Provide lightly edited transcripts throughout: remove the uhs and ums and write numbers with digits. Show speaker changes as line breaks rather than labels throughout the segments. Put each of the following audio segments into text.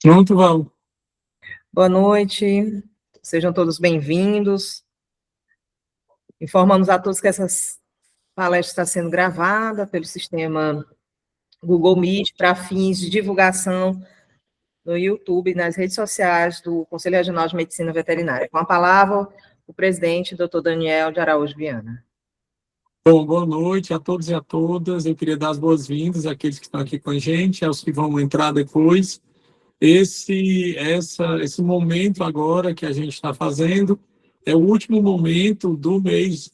Pronto, Val.
Boa noite, sejam todos bem-vindos. Informamos a todos que essa palestra está sendo gravada pelo sistema Google Meet para fins de divulgação no YouTube e nas redes sociais do Conselho Regional de Medicina Veterinária. Com a palavra, o presidente, doutor Daniel de Araújo Viana.
Bom, boa noite a todos e a todas. Eu queria dar as boas-vindas àqueles que estão aqui com a gente, aos que vão entrar depois. Esse momento agora que a gente está fazendo é o último momento do mês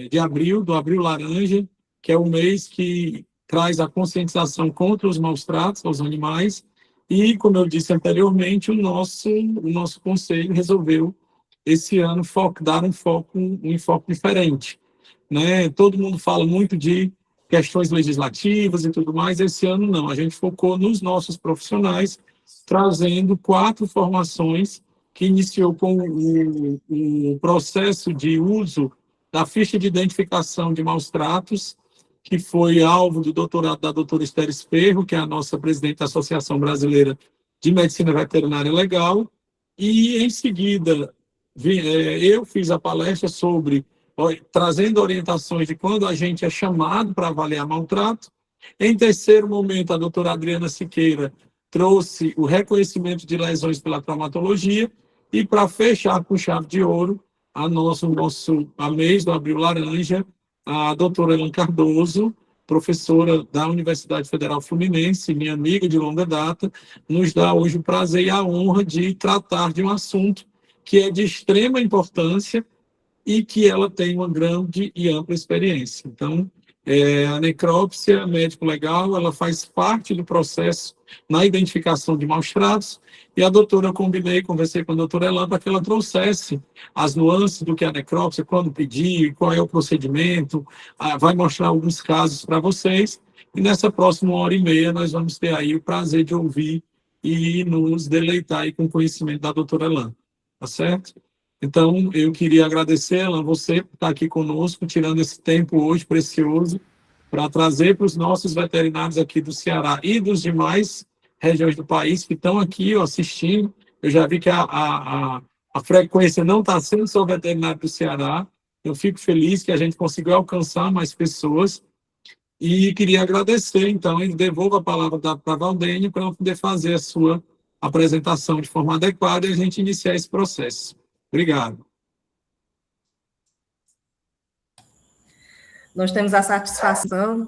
de abril, do Abril Laranja, que é o mês que traz a conscientização contra os maus tratos aos animais. E, como eu disse anteriormente, o nosso conselho resolveu, esse ano, dar um enfoque diferente, né? Todo mundo fala muito de questões legislativas e tudo mais. Esse ano, não. A gente focou nos nossos profissionais, trazendo 4 formações que iniciou com o processo de uso da ficha de identificação de maus tratos, que foi alvo do doutorado da doutora Esther Ferro, que é a nossa presidente da Associação Brasileira de Medicina Veterinária Legal, e, em seguida, eu fiz a palestra sobre, trazendo orientações de quando a gente é chamado para avaliar maltrato. Em terceiro momento, a doutora Adriana Siqueira trouxe o reconhecimento de lesões pela traumatologia, e, para fechar com chave de ouro, a mês do Abril Laranja, a doutora Elan Cardoso, professora da Universidade Federal Fluminense, minha amiga de longa data, nos dá hoje o prazer e a honra de tratar de um assunto que é de extrema importância e que ela tem uma grande e ampla experiência. Então, a necrópsia médico-legal, ela faz parte do processo na identificação de maus tratos, e a doutora conversei com a doutora Elan para que ela trouxesse as nuances do que é a necrópsia, quando pedir, qual é o procedimento, vai mostrar alguns casos para vocês, e nessa próxima 1h30 nós vamos ter aí o prazer de ouvir e nos deleitar aí com o conhecimento da doutora Elan, tá certo? Então, eu queria agradecer a você por estar aqui conosco, tirando esse tempo hoje precioso, para trazer para os nossos veterinários aqui do Ceará e dos demais regiões do país que estão aqui assistindo. Eu já vi que a frequência não está sendo só veterinário do Ceará. Eu fico feliz que a gente conseguiu alcançar mais pessoas. E queria agradecer, então, e devolvo a palavra para a Valdênia para ela poder fazer a sua apresentação de forma adequada e a gente iniciar esse processo. Obrigado.
Nós temos a satisfação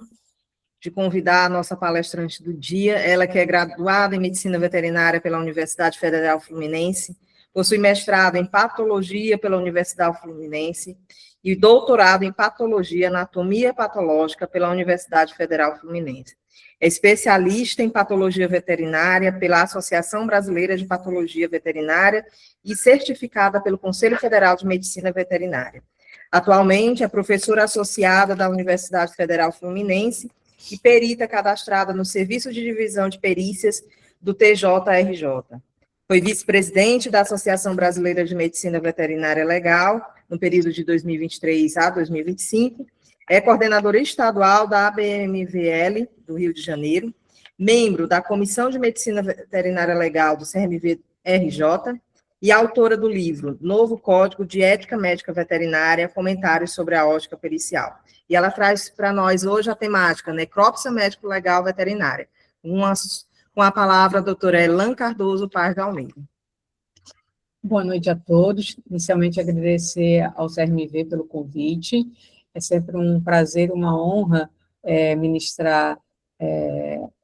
de convidar a nossa palestrante do dia, ela que é graduada em Medicina Veterinária pela Universidade Federal Fluminense, possui mestrado em Patologia pela Universidade Fluminense e doutorado em Patologia, Anatomia Patológica pela Universidade Federal Fluminense. É especialista em Patologia Veterinária pela Associação Brasileira de Patologia Veterinária e certificada pelo Conselho Federal de Medicina Veterinária. Atualmente é professora associada da Universidade Federal Fluminense e perita cadastrada no Serviço de Divisão de Perícias do TJRJ. Foi vice-presidente da Associação Brasileira de Medicina Veterinária Legal, no período de 2023 a 2025, é coordenadora estadual da ABMVL do Rio de Janeiro, membro da Comissão de Medicina Veterinária Legal do CRMV-RJ e autora do livro Novo Código de Ética Médica Veterinária, Comentários sobre a Ótica Pericial. E ela traz para nós hoje a temática necrópsia médico-legal veterinária, com a palavra a doutora Elan Cardoso Paz de Almeida.
Boa noite a todos. Inicialmente, agradecer ao CRMV pelo convite. É sempre um prazer, uma honra ministrar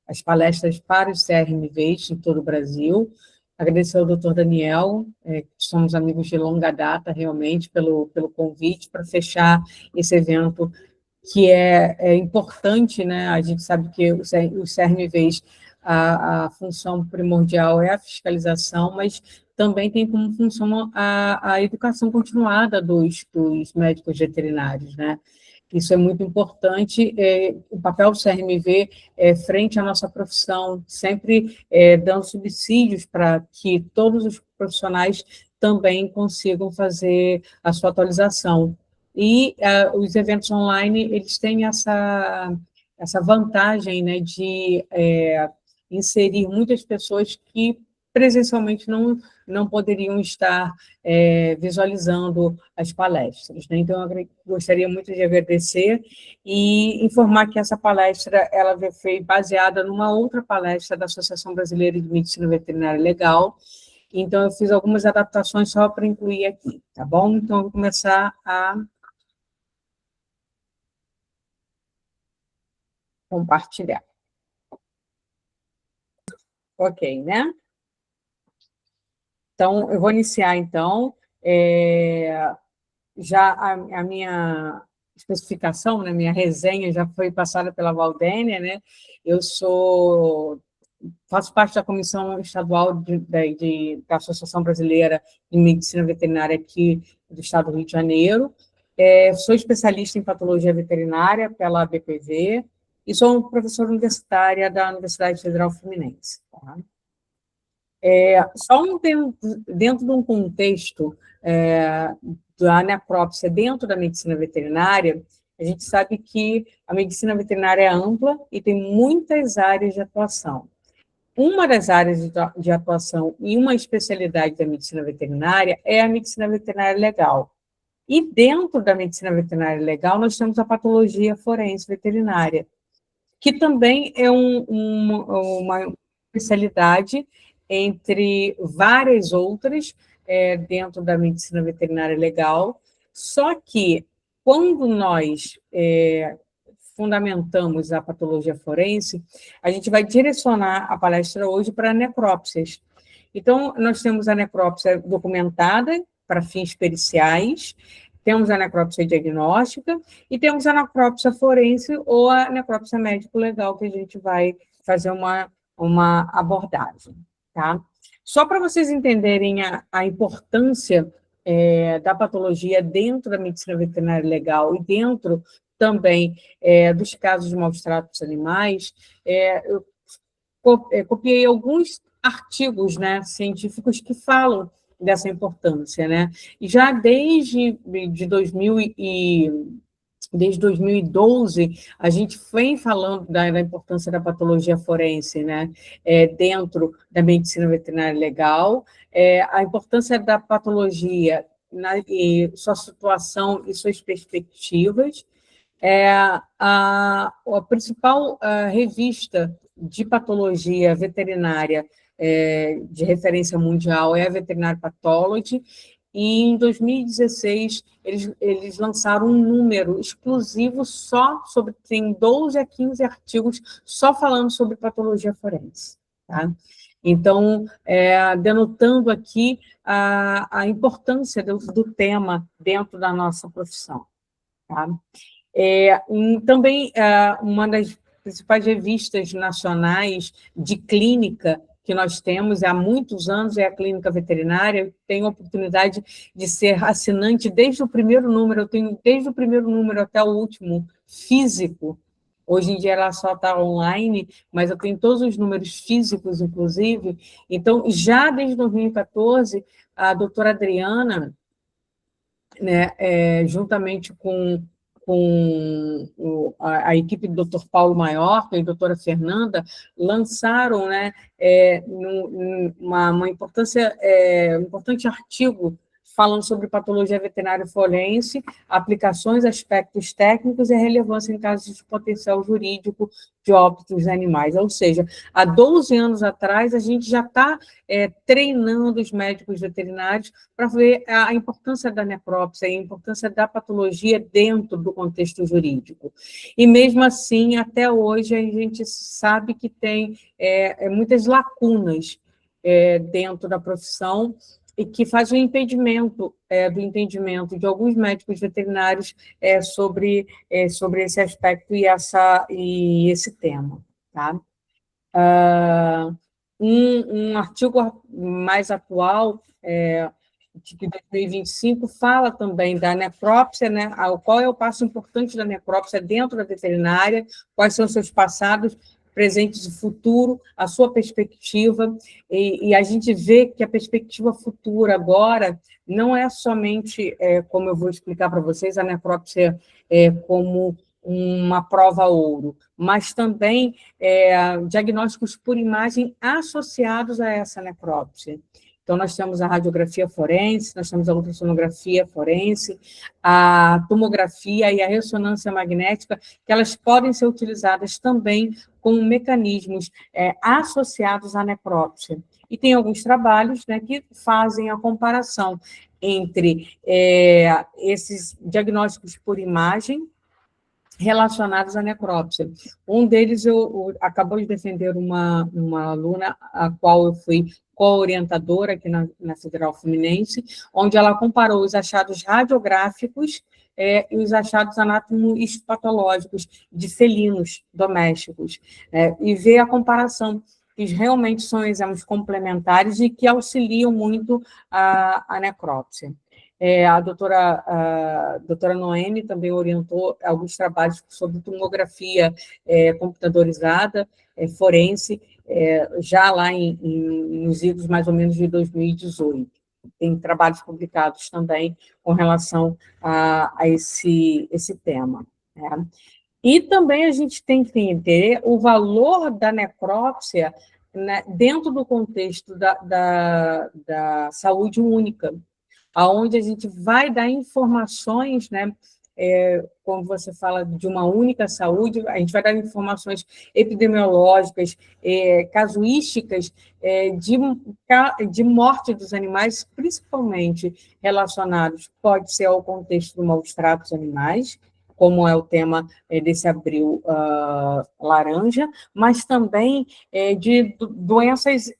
as palestras para os CRMVs em todo o Brasil. Agradecer ao doutor Daniel, que somos amigos de longa data, realmente, pelo convite para fechar esse evento, que é importante, né? A gente sabe que os CRMVs, a função primordial é a fiscalização, mas também tem como função a educação continuada dos médicos veterinários, né? Isso é muito importante, o papel do CRMV frente à nossa profissão, sempre dando subsídios para que todos os profissionais também consigam fazer a sua atualização. E os eventos online, eles têm essa vantagem, né, de inserir muitas pessoas que presencialmente não poderiam estar visualizando as palestras, né? Então, eu gostaria muito de agradecer e informar que essa palestra ela foi baseada numa outra palestra da Associação Brasileira de Medicina Veterinária Legal. Então, eu fiz algumas adaptações só para incluir aqui, tá bom? Então, eu vou começar a compartilhar. Ok, né? Então, eu vou iniciar, então, já a minha especificação, né, minha resenha já foi passada pela Valdênia, né? Eu faço parte da Comissão Estadual da Associação Brasileira de Medicina Veterinária aqui do Estado do Rio de Janeiro, sou especialista em patologia veterinária pela BPV e sou professora universitária da Universidade Federal Fluminense, tá? Só dentro de um contexto da necrópsia dentro da medicina veterinária, a gente sabe que a medicina veterinária é ampla e tem muitas áreas de atuação. Uma das áreas de atuação e uma especialidade da medicina veterinária é a medicina veterinária legal. E dentro da medicina veterinária legal, nós temos a patologia forense veterinária, que também é uma especialidade entre várias outras dentro da medicina veterinária legal, só que quando nós fundamentamos a patologia forense, a gente vai direcionar a palestra hoje para necrópsias. Então, nós temos a necrópsia documentada para fins periciais, temos a necrópsia diagnóstica e temos a necrópsia forense ou a necrópsia médico-legal, que a gente vai fazer uma abordagem, tá? Só para vocês entenderem a importância da patologia dentro da medicina veterinária legal e dentro também dos casos de maus-tratos animais, eu copiei alguns artigos, né, científicos que falam dessa importância, né? E já desde 2012, a gente vem falando da importância da patologia forense, né? Dentro da medicina veterinária legal, a importância da patologia e sua situação e suas perspectivas. A principal revista de patologia veterinária de referência mundial é a Veterinary Pathology, e em 2016 eles lançaram um número exclusivo só sobre, tem 12 a 15 artigos só falando sobre patologia forense, tá? Então, denotando aqui a importância do tema dentro da nossa profissão, tá? Também, uma das principais revistas nacionais de clínica que nós temos há muitos anos é a Clínica Veterinária. Eu tenho a oportunidade de ser assinante desde o primeiro número, eu tenho desde o primeiro número até o último físico. Hoje em dia ela só está online, mas eu tenho todos os números físicos, inclusive. Então, já desde 2014, a doutora Adriana, né, juntamente com a equipe do Dr. Paulo Maiorca e a doutora Fernanda, lançaram, né, um importante artigo falando sobre patologia veterinária forense, aplicações, aspectos técnicos e a relevância em casos de potencial jurídico de óbitos dos animais. Ou seja, há 12 anos atrás, a gente já está treinando os médicos veterinários para ver a importância da necrópsia e a importância da patologia dentro do contexto jurídico. E, mesmo assim, até hoje, a gente sabe que tem muitas lacunas dentro da profissão, e que faz o impedimento do entendimento de alguns médicos veterinários sobre esse aspecto e esse tema, tá? Um artigo mais atual, de 2025, fala também da necrópsia, né? Qual é o passo importante da necrópsia dentro da veterinária, quais são os seus passados, presentes e futuro, a sua perspectiva, e a gente vê que a perspectiva futura agora não é somente, como eu vou explicar para vocês, a necrópsia como uma prova ouro, mas também diagnósticos por imagem associados a essa necrópsia. Então, nós temos a radiografia forense, nós temos a ultrassonografia forense, a tomografia e a ressonância magnética, que elas podem ser utilizadas também como mecanismos associados à necrópsia. E tem alguns trabalhos, né, que fazem a comparação entre esses diagnósticos por imagem relacionados à necrópsia. Um deles, acabou de defender uma aluna, a qual eu fui co-orientadora aqui na Federal Fluminense, onde ela comparou os achados radiográficos e os achados anatomopatológicos de felinos domésticos, e ver a comparação, que realmente são exames complementares e que auxiliam muito a necrópsia. A doutora Noemi também orientou alguns trabalhos sobre tomografia computadorizada, forense, já lá nos idos mais ou menos de 2018. Tem trabalhos publicados também com relação a esse tema, né? E também a gente tem que entender o valor da necrópsia, né, dentro do contexto da saúde única, aonde a gente vai dar informações, né, quando você fala de uma única saúde, a gente vai dar informações epidemiológicas, casuísticas de morte dos animais, principalmente relacionados, pode ser ao contexto do maus-trato dos animais, como é o tema desse abril laranja, mas também de doenças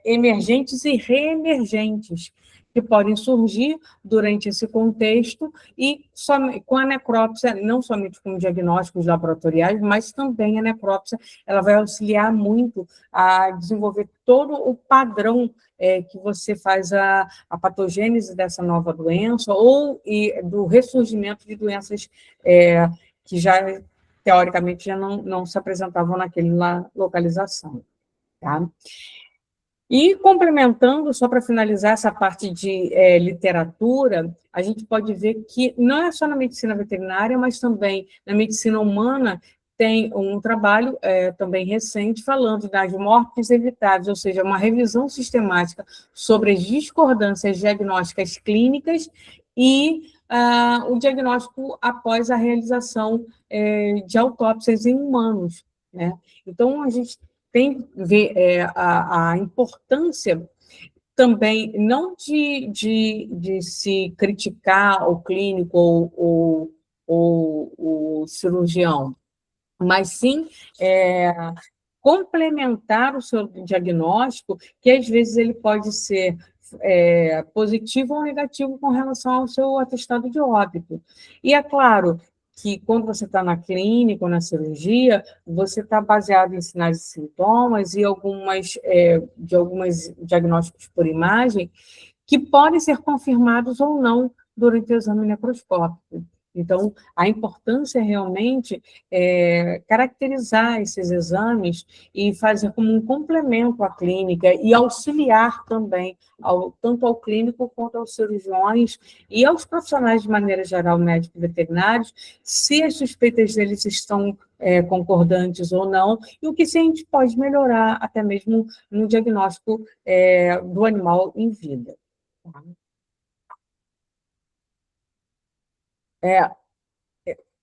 emergentes e reemergentes, que podem surgir durante esse contexto e com a necrópsia, não somente com diagnósticos laboratoriais, mas também a necrópsia, ela vai auxiliar muito a desenvolver todo o padrão que você faz a patogênese dessa nova doença ou do ressurgimento de doenças que já, teoricamente, já não se apresentavam naquela localização, tá? E complementando, só para finalizar essa parte de literatura, a gente pode ver que não é só na medicina veterinária, mas também na medicina humana, tem um trabalho também recente falando das mortes evitáveis, ou seja, uma revisão sistemática sobre as discordâncias diagnósticas clínicas e o diagnóstico após a realização de autópsias em humanos, né? Então, a gente tem que ver a importância também, não de se criticar o clínico ou o cirurgião, mas sim complementar o seu diagnóstico, que às vezes ele pode ser positivo ou negativo com relação ao seu atestado de óbito. E é claro que quando você está na clínica ou na cirurgia, você está baseado em sinais e sintomas e alguns diagnósticos por imagem que podem ser confirmados ou não durante o exame necroscópico. Então, a importância realmente é caracterizar esses exames e fazer como um complemento à clínica e auxiliar também, tanto ao clínico quanto aos cirurgiões e aos profissionais de maneira geral, médicos veterinários, se as suspeitas deles estão concordantes ou não, e o que a gente pode melhorar até mesmo no diagnóstico do animal em vida.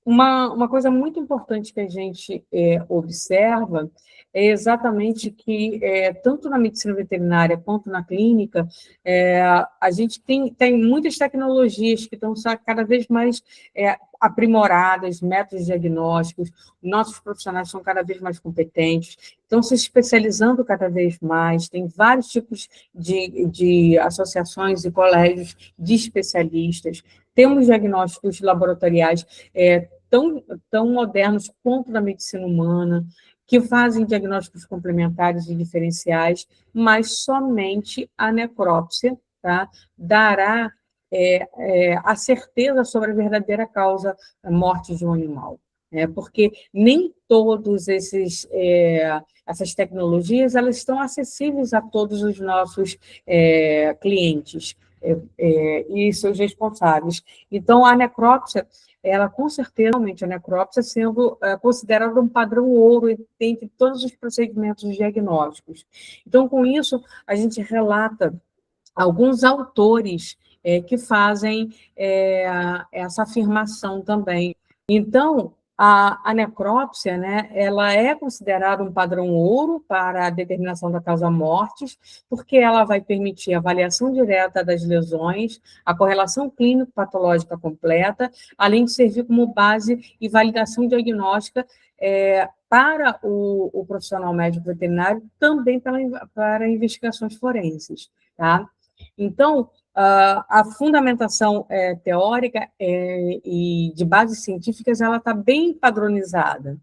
Uma coisa muito importante que a gente observa é exatamente que, tanto na medicina veterinária quanto na clínica, a gente tem muitas tecnologias que estão cada vez mais aprimoradas, métodos diagnósticos, nossos profissionais são cada vez mais competentes, estão se especializando cada vez mais, tem vários tipos de associações e colégios de especialistas, temos diagnósticos laboratoriais tão modernos quanto da medicina humana, que fazem diagnósticos complementares e diferenciais, mas somente a necrópsia, tá, dará a certeza sobre a verdadeira causa da morte de um animal. Porque nem todos essas tecnologias elas estão acessíveis a todos os nossos clientes e seus responsáveis. Então, a necrópsia ela com certeza, realmente, a necrópsia sendo considerada um padrão ouro entre todos os procedimentos diagnósticos. Então, com isso, a gente relata alguns autores que fazem essa afirmação também. Então, a necrópsia, né, ela é considerada um padrão ouro para a determinação da causa-mortes, porque ela vai permitir a avaliação direta das lesões, a correlação clínico-patológica completa, além de servir como base e validação diagnóstica para o profissional médico veterinário, também para investigações forenses, tá? Então, a fundamentação teórica e de bases científicas, ela está bem padronizada.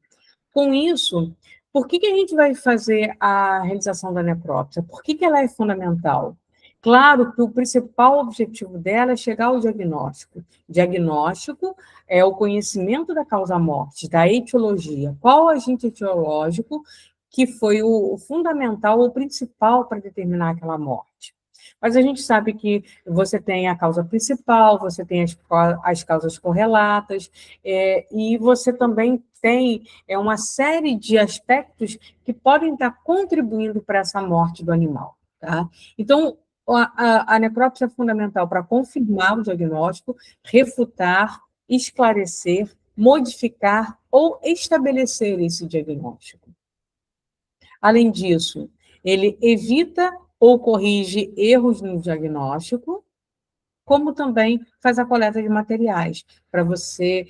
Com isso, por que a gente vai fazer a realização da necrópsia? Por que ela é fundamental? Claro que o principal objetivo dela é chegar ao diagnóstico. Diagnóstico é o conhecimento da causa-morte, da etiologia. Qual o agente etiológico que foi o fundamental, o principal para determinar aquela morte? Mas a gente sabe que você tem a causa principal, você tem as causas correlatas, e você também tem uma série de aspectos que podem estar contribuindo para essa morte do animal, tá? Então, a necrópsia é fundamental para confirmar o diagnóstico, refutar, esclarecer, modificar ou estabelecer esse diagnóstico. Além disso, ele evita ou corrige erros no diagnóstico, como também faz a coleta de materiais, para você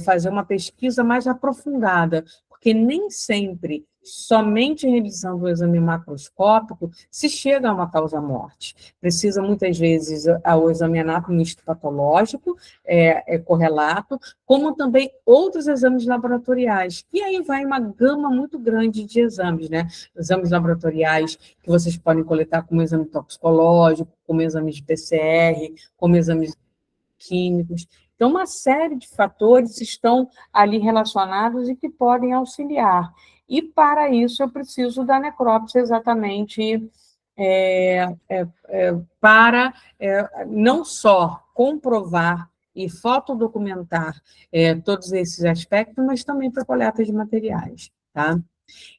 fazer uma pesquisa mais aprofundada, porque nem sempre, somente realizando o exame macroscópico, se chega a uma causa-morte. Precisa, muitas vezes, o exame anatomista-patológico, correlato, como também outros exames laboratoriais. E aí vai uma gama muito grande de exames, né? Exames laboratoriais que vocês podem coletar como exame toxicológico, como exame de PCR, como exames químicos. Então, uma série de fatores estão ali relacionados e que podem auxiliar. E, para isso, eu preciso da necrópsia exatamente para não só comprovar e fotodocumentar todos esses aspectos, mas também para coleta de materiais, tá?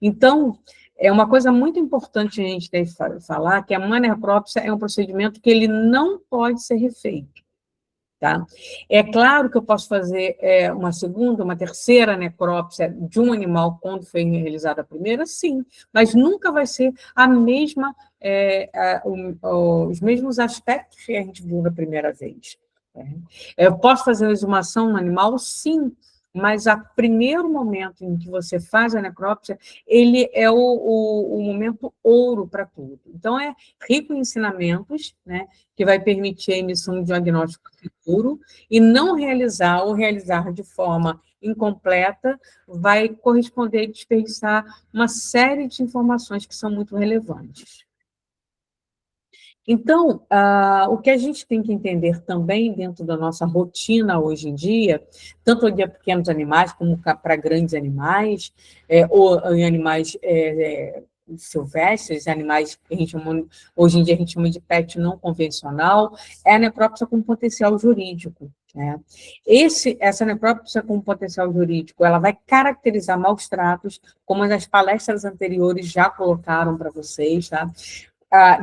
Então, é uma coisa muito importante a gente ter que falar que a necrópsia é um procedimento que ele não pode ser refeito. Tá? É claro que eu posso fazer uma segunda, uma terceira necrópsia de um animal quando foi realizada a primeira, sim, mas nunca vai ser a mesma, os mesmos aspectos que a gente viu na primeira vez. Eu posso fazer a exumação no animal, sim, mas o primeiro momento em que você faz a necrópsia, ele é o momento ouro para tudo. Então, é rico em ensinamentos, né, que vai permitir a emissão de um diagnóstico seguro, e não realizar ou realizar de forma incompleta vai corresponder a desperdiçar uma série de informações que são muito relevantes. Então, o que a gente tem que entender também dentro da nossa rotina hoje em dia, tanto de pequenos animais como para grandes animais, ou em animais silvestres, animais que a gente chama, hoje em dia a gente chama de pet não convencional, é a necrópsia com potencial jurídico. Né? Essa necrópsia com potencial jurídico, ela vai caracterizar maus tratos, como as palestras anteriores já colocaram para vocês, tá?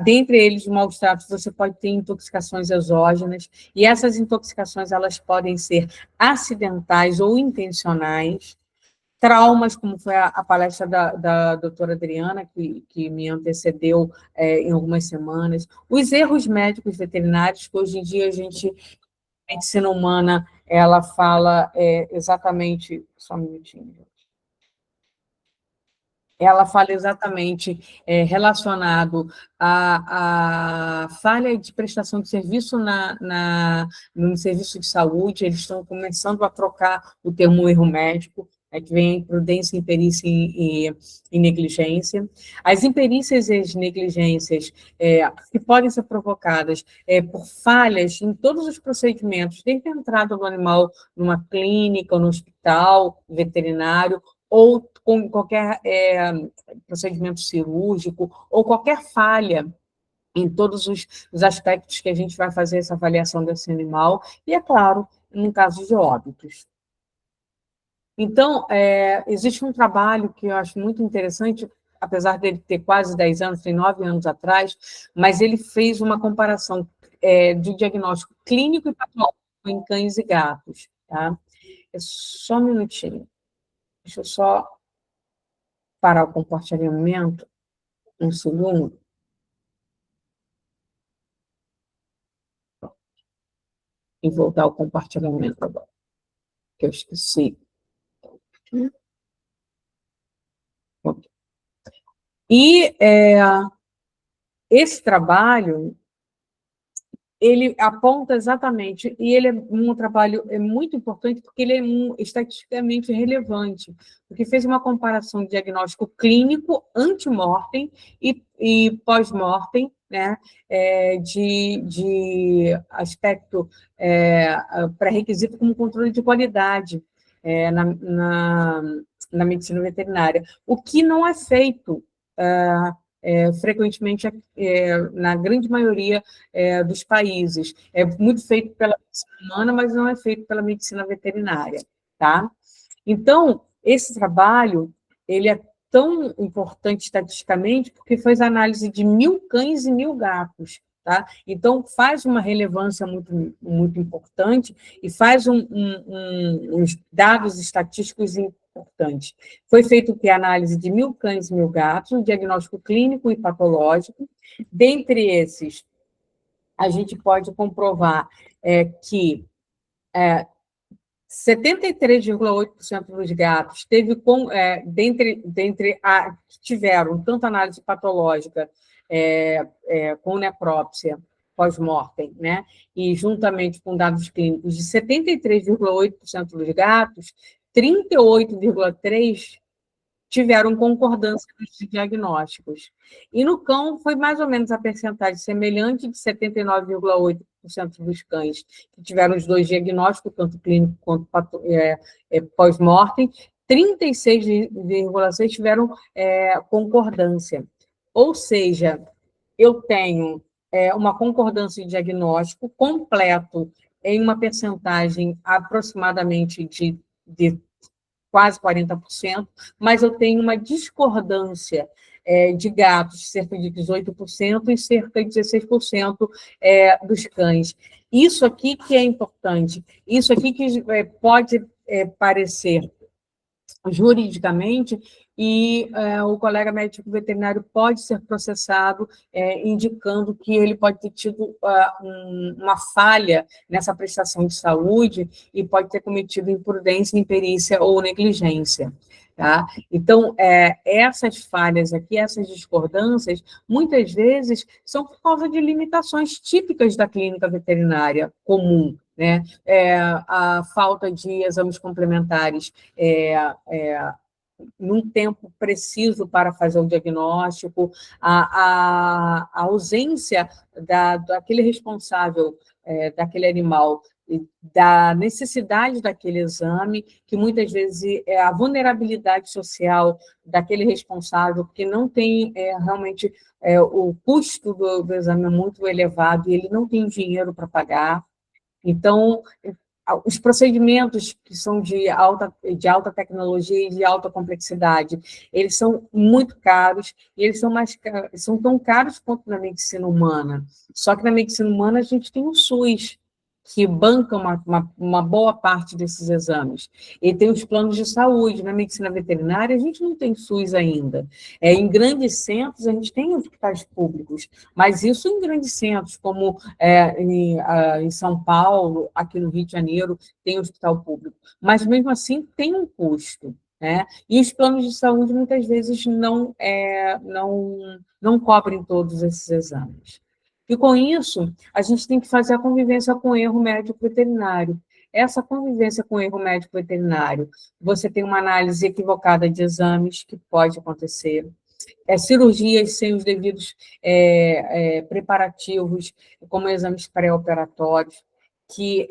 Dentre eles, maus tratos, você pode ter intoxicações exógenas, e essas intoxicações elas podem ser acidentais ou intencionais, traumas, como foi a palestra da doutora Adriana, que me antecedeu em algumas semanas, os erros médicos veterinários, que hoje em dia a medicina humana, ela fala exatamente... Só um minutinho, ela fala exatamente relacionado à falha de prestação de serviço no serviço de saúde. Eles estão começando a trocar o termo erro médico, que vem imprudência, imperícia e negligência. As imperícias e as negligências que podem ser provocadas por falhas em todos os procedimentos, desde a entrada do animal numa clínica, ou no hospital veterinário, ou com qualquer procedimento cirúrgico, ou qualquer falha em todos os aspectos que a gente vai fazer essa avaliação desse animal, e, é claro, no caso de óbitos. Então, existe um trabalho que eu acho muito interessante, apesar dele ter quase 10 anos, tem 9 anos atrás, mas ele fez uma comparação de diagnóstico clínico e patológico em cães e gatos. Tá? É só um minutinho. Deixa eu só parar o compartilhamento, um segundo. E voltar ao compartilhamento agora, que eu esqueci. E esse trabalho, ele aponta exatamente, e ele é um trabalho muito importante, porque ele é estatisticamente relevante, porque fez uma comparação de diagnóstico clínico, antemortem e pós-mortem, né, de aspecto pré-requisito como controle de qualidade na medicina veterinária, o que não é feito frequentemente na grande maioria dos países. É muito feito pela medicina humana, mas não é feito pela medicina veterinária, tá? Então, esse trabalho, ele é tão importante estatisticamente porque faz análise de 1.000 cães e 1.000 gatos, tá? Então, faz uma relevância muito, muito importante e faz uns dados estatísticos importantes. Foi feito a análise de 1.000 cães e 1.000 gatos, um diagnóstico clínico e patológico. Dentre esses, a gente pode comprovar que 73,8% dos gatos tiveram tanto análise patológica com necrópsia pós-mortem, né? E juntamente com dados clínicos de 73,8% dos gatos, 38,3% tiveram concordância nos diagnósticos. E no cão foi mais ou menos a percentagem semelhante de 79,8% dos cães que tiveram os dois diagnósticos, tanto clínico quanto pós-mortem, 36,6% tiveram concordância. Ou seja, eu tenho uma concordância de diagnóstico completo em uma percentagem aproximadamente de quase 40%, mas eu tenho uma discordância de gatos, cerca de 18%, e cerca de 16% dos cães. Isso aqui que é importante, isso aqui que pode parecer juridicamente, e o colega médico veterinário pode ser processado, indicando que ele pode ter tido uma falha nessa prestação de saúde e pode ter cometido imprudência, imperícia ou negligência. Tá? Então, essas falhas aqui, essas discordâncias, muitas vezes são por causa de limitações típicas da clínica veterinária comum, né? A falta de exames complementares num tempo preciso para fazer o diagnóstico, a ausência daquele responsável, daquele animal, da necessidade daquele exame, que muitas vezes é a vulnerabilidade social daquele responsável, que não tem realmente o custo do exame é muito elevado e ele não tem dinheiro para pagar. Então, os procedimentos que são de alta tecnologia e de alta complexidade, eles são muito caros, e eles são tão caros quanto na medicina humana. Só que na medicina humana a gente tem o SUS, que banca uma boa parte desses exames. E tem os planos de saúde. Na medicina veterinária, a gente não tem SUS ainda. Em grandes centros, a gente tem hospitais públicos, mas isso em grandes centros, como em São Paulo, aqui no Rio de Janeiro, tem hospital público. Mas, mesmo assim, tem um custo. Né? E os planos de saúde, muitas vezes, não cobrem todos esses exames. E, com isso, a gente tem que fazer a convivência com o erro médico-veterinário. Essa convivência com o erro médico-veterinário, você tem uma análise equivocada de exames, que pode acontecer, cirurgias sem os devidos preparativos, como exames pré-operatórios, que,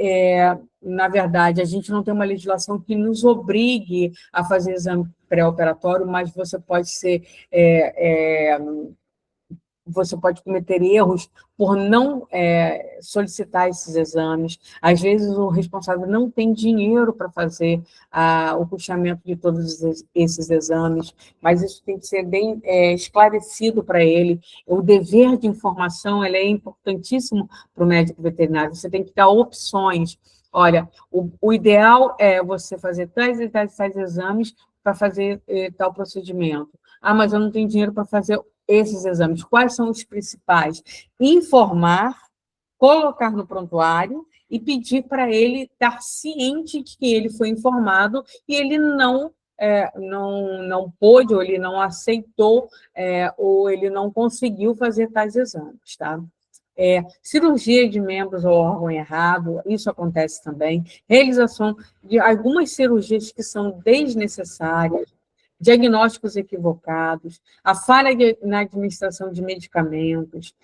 na verdade, a gente não tem uma legislação que nos obrigue a fazer exame pré-operatório, mas você pode ser você pode cometer erros por não solicitar esses exames. Às vezes, o responsável não tem dinheiro para fazer o custeamento de todos esses exames, mas isso tem que ser bem esclarecido para ele. O dever de informação ele é importantíssimo para o médico veterinário. Você tem que dar opções. Olha, o ideal é você fazer tais e tais exames para fazer tal procedimento. Ah, mas eu não tenho dinheiro para fazer esses exames. Quais são os principais? Informar, colocar no prontuário e pedir para ele estar ciente de que ele foi informado e ele não pôde, ou ele não aceitou, ou ele não conseguiu fazer tais exames, tá? Cirurgia de membros ou órgão errado, isso acontece também. Realização de algumas cirurgias que são desnecessárias, diagnósticos equivocados, a falha na administração de medicamentos,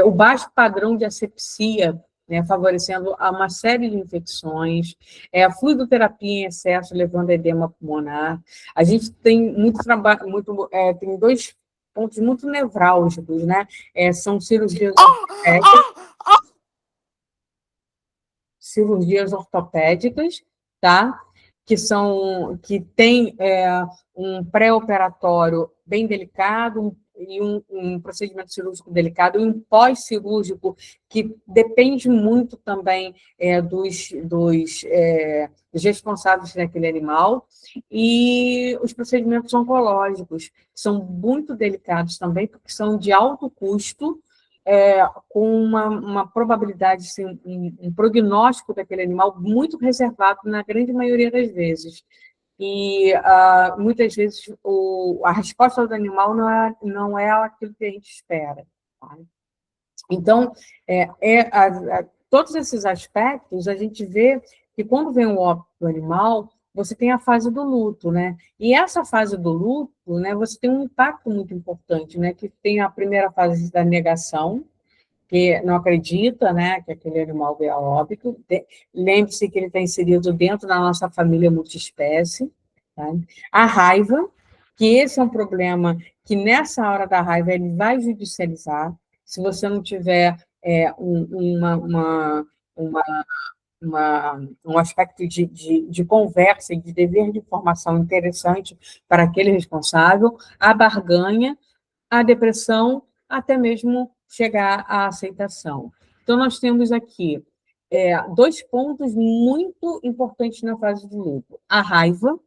o baixo padrão de asepsia, né, favorecendo uma série de infecções, a fluidoterapia em excesso, levando a edema pulmonar. A gente tem muito trabalho, tem dois pontos muito nevrálgicos, né? São cirurgias ortopédicas, tá? Que tem um pré-operatório bem delicado e um procedimento cirúrgico delicado, e um pós-cirúrgico que depende muito também dos responsáveis daquele animal, e os procedimentos oncológicos são muito delicados também, porque são de alto custo, com uma probabilidade, assim, um prognóstico daquele animal muito reservado na grande maioria das vezes. E muitas vezes a resposta do animal não é aquilo que a gente espera. Tá? Então, todos esses aspectos, a gente vê que quando vem o óbito do animal, você tem a fase do luto, né? E essa fase do luto, né, você tem um impacto muito importante, né? Que tem a primeira fase da negação, que não acredita, né, que aquele animal veio a óbito. Lembre-se que ele está inserido dentro da nossa família multiespécie. Tá? A raiva, que esse é um problema que nessa hora da raiva ele vai judicializar. Se você não tiver um aspecto de conversa e de dever de informação interessante para aquele responsável, a barganha, a depressão, até mesmo chegar à aceitação. Então, nós temos aqui dois pontos muito importantes na fase do luto. A raiva,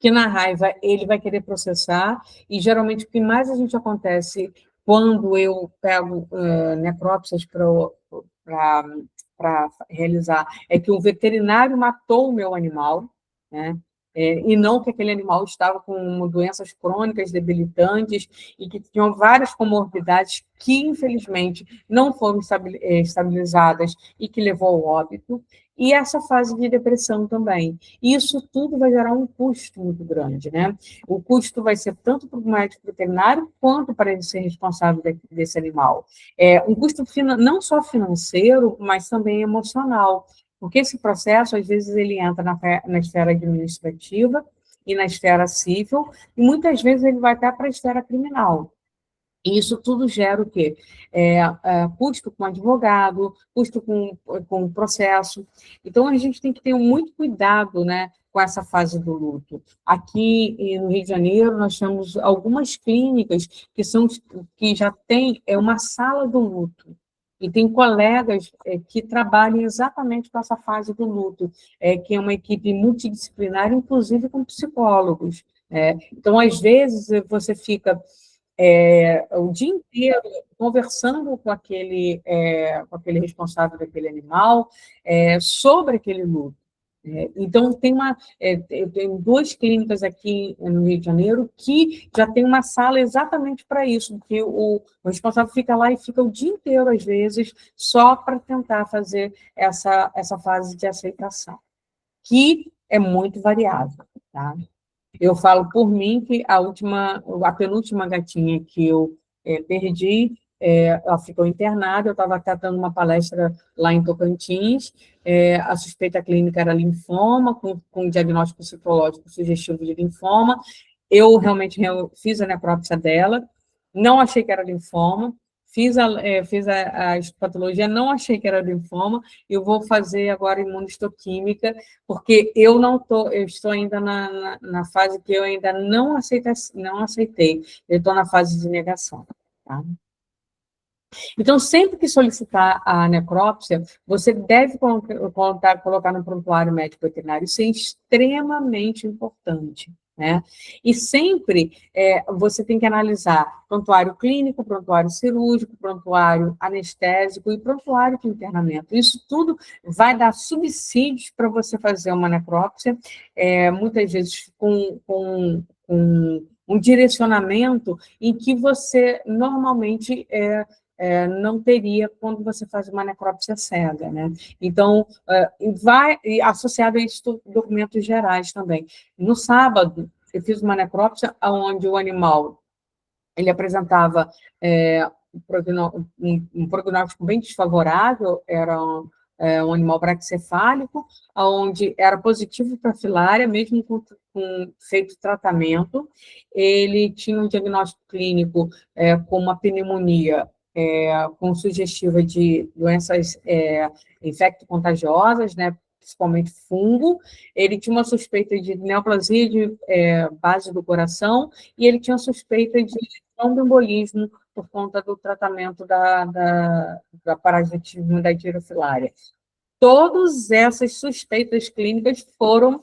que na raiva ele vai querer processar, e geralmente o que mais a gente acontece quando eu pego necrópsias para realizar é que o veterinário matou o meu animal, né? E não que aquele animal estava com doenças crônicas debilitantes e que tinham várias comorbidades que, infelizmente, não foram estabilizadas e que levou ao óbito. E essa fase de depressão também. Isso tudo vai gerar um custo muito grande, né? O custo vai ser tanto para o médico veterinário quanto para ele ser responsável desse animal. Um custo não só financeiro, mas também emocional. Porque esse processo, às vezes, ele entra na esfera administrativa e na esfera civil, e muitas vezes ele vai até para a esfera criminal. E isso tudo gera o quê? Custo com advogado, custo com processo. Então, a gente tem que ter muito cuidado, né, com essa fase do luto. Aqui no Rio de Janeiro, nós temos algumas clínicas que já têm uma sala do luto. E tem colegas que trabalham exatamente com essa fase do luto, que é uma equipe multidisciplinar, inclusive com psicólogos. Então, às vezes, você fica o dia inteiro conversando com aquele responsável daquele animal sobre aquele luto. Então, eu tenho duas clínicas aqui no Rio de Janeiro que já tem uma sala exatamente para isso, que o responsável fica lá e fica o dia inteiro, às vezes, só para tentar fazer essa fase de aceitação, que é muito variável, tá? Eu falo por mim que a penúltima gatinha que eu perdi, ela ficou internada, eu estava até dando uma palestra lá em Tocantins, a suspeita clínica era linfoma, com diagnóstico citológico sugestivo de linfoma. Eu realmente fiz a necrópsia dela, não achei que era linfoma, fiz a histopatologia, não achei que era linfoma, eu vou fazer agora imunohistoquímica, porque eu estou ainda na fase que eu ainda não aceitei, eu estou na fase de negação, tá? Então, sempre que solicitar a necrópsia, você deve colocar no prontuário médico veterinário, isso é extremamente importante, né? E sempre você tem que analisar prontuário clínico, prontuário cirúrgico, prontuário anestésico e prontuário de internamento. Isso tudo vai dar subsídios para você fazer uma necrópsia, muitas vezes com um direcionamento em que você normalmente não teria quando você faz uma necrópsia cega, né? Então, vai associado a isso documentos gerais também. No sábado, eu fiz uma necrópsia onde o animal ele apresentava um prognóstico bem desfavorável, era um animal braquicefálico, onde era positivo para filária, mesmo com feito tratamento. Ele tinha um diagnóstico clínico com uma pneumonia com sugestiva de doenças infecto-contagiosas, né, principalmente fungo. Ele tinha uma suspeita de neoplasia de base do coração e ele tinha suspeita de tromboembolismo por conta do tratamento da parasitismo da enterofilária. Todas essas suspeitas clínicas foram,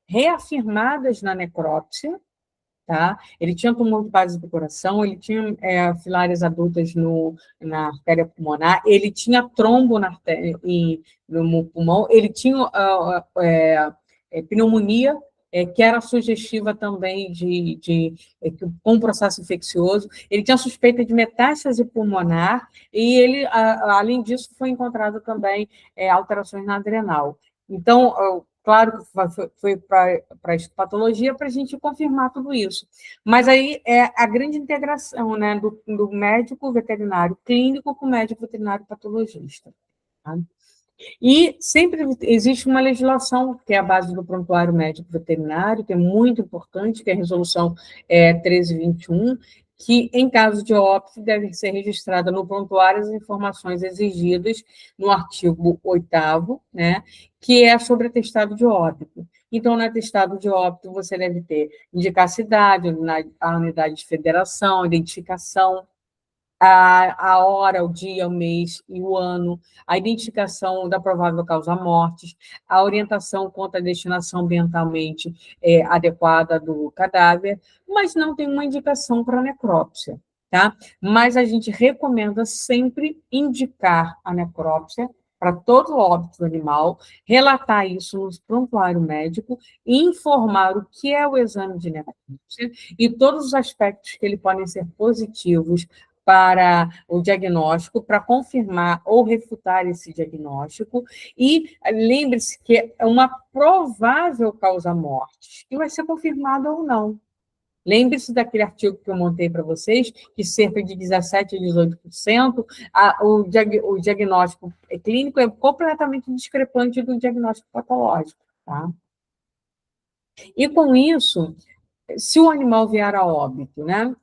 reafirmadas na necrópsia, tá? Ele tinha tumor de base do coração, ele tinha filárias adultas na artéria pulmonar, ele tinha trombo no pulmão, ele tinha pneumonia, que era sugestiva também com processo infeccioso, ele tinha suspeita de metástase pulmonar, e ele, além disso, foi encontrado também alterações na adrenal. Então, claro que foi para a histopatologia para a gente confirmar tudo isso. Mas aí é a grande integração, né, do médico veterinário clínico com o médico veterinário patologista. Tá? E sempre existe uma legislação, que é a base do prontuário médico veterinário, que é muito importante, que é a resolução 1321, que, em caso de óbito, deve ser registrada no prontuário as informações exigidas no artigo 8º, né, que é sobre atestado de óbito. Então, no atestado de óbito, você deve ter indicar a cidade, a unidade de federação, a identificação, a hora, o dia, o mês e o ano, a identificação da provável causa-mortes, a orientação quanto à destinação ambientalmente adequada do cadáver, mas não tem uma indicação para necrópsia, tá? Mas a gente recomenda sempre indicar a necrópsia para todo o óbito do animal, relatar isso no prontuário médico e informar o que é o exame de necrópsia e todos os aspectos que ele podem ser positivos para o diagnóstico, para confirmar ou refutar esse diagnóstico, e lembre-se que é uma provável causa-morte, que vai ser confirmada ou não. Lembre-se daquele artigo que eu montei para vocês, que cerca de 17% a 18%, o diagnóstico clínico é completamente discrepante do diagnóstico patológico. Tá? E com isso, se o animal vier a óbito, né?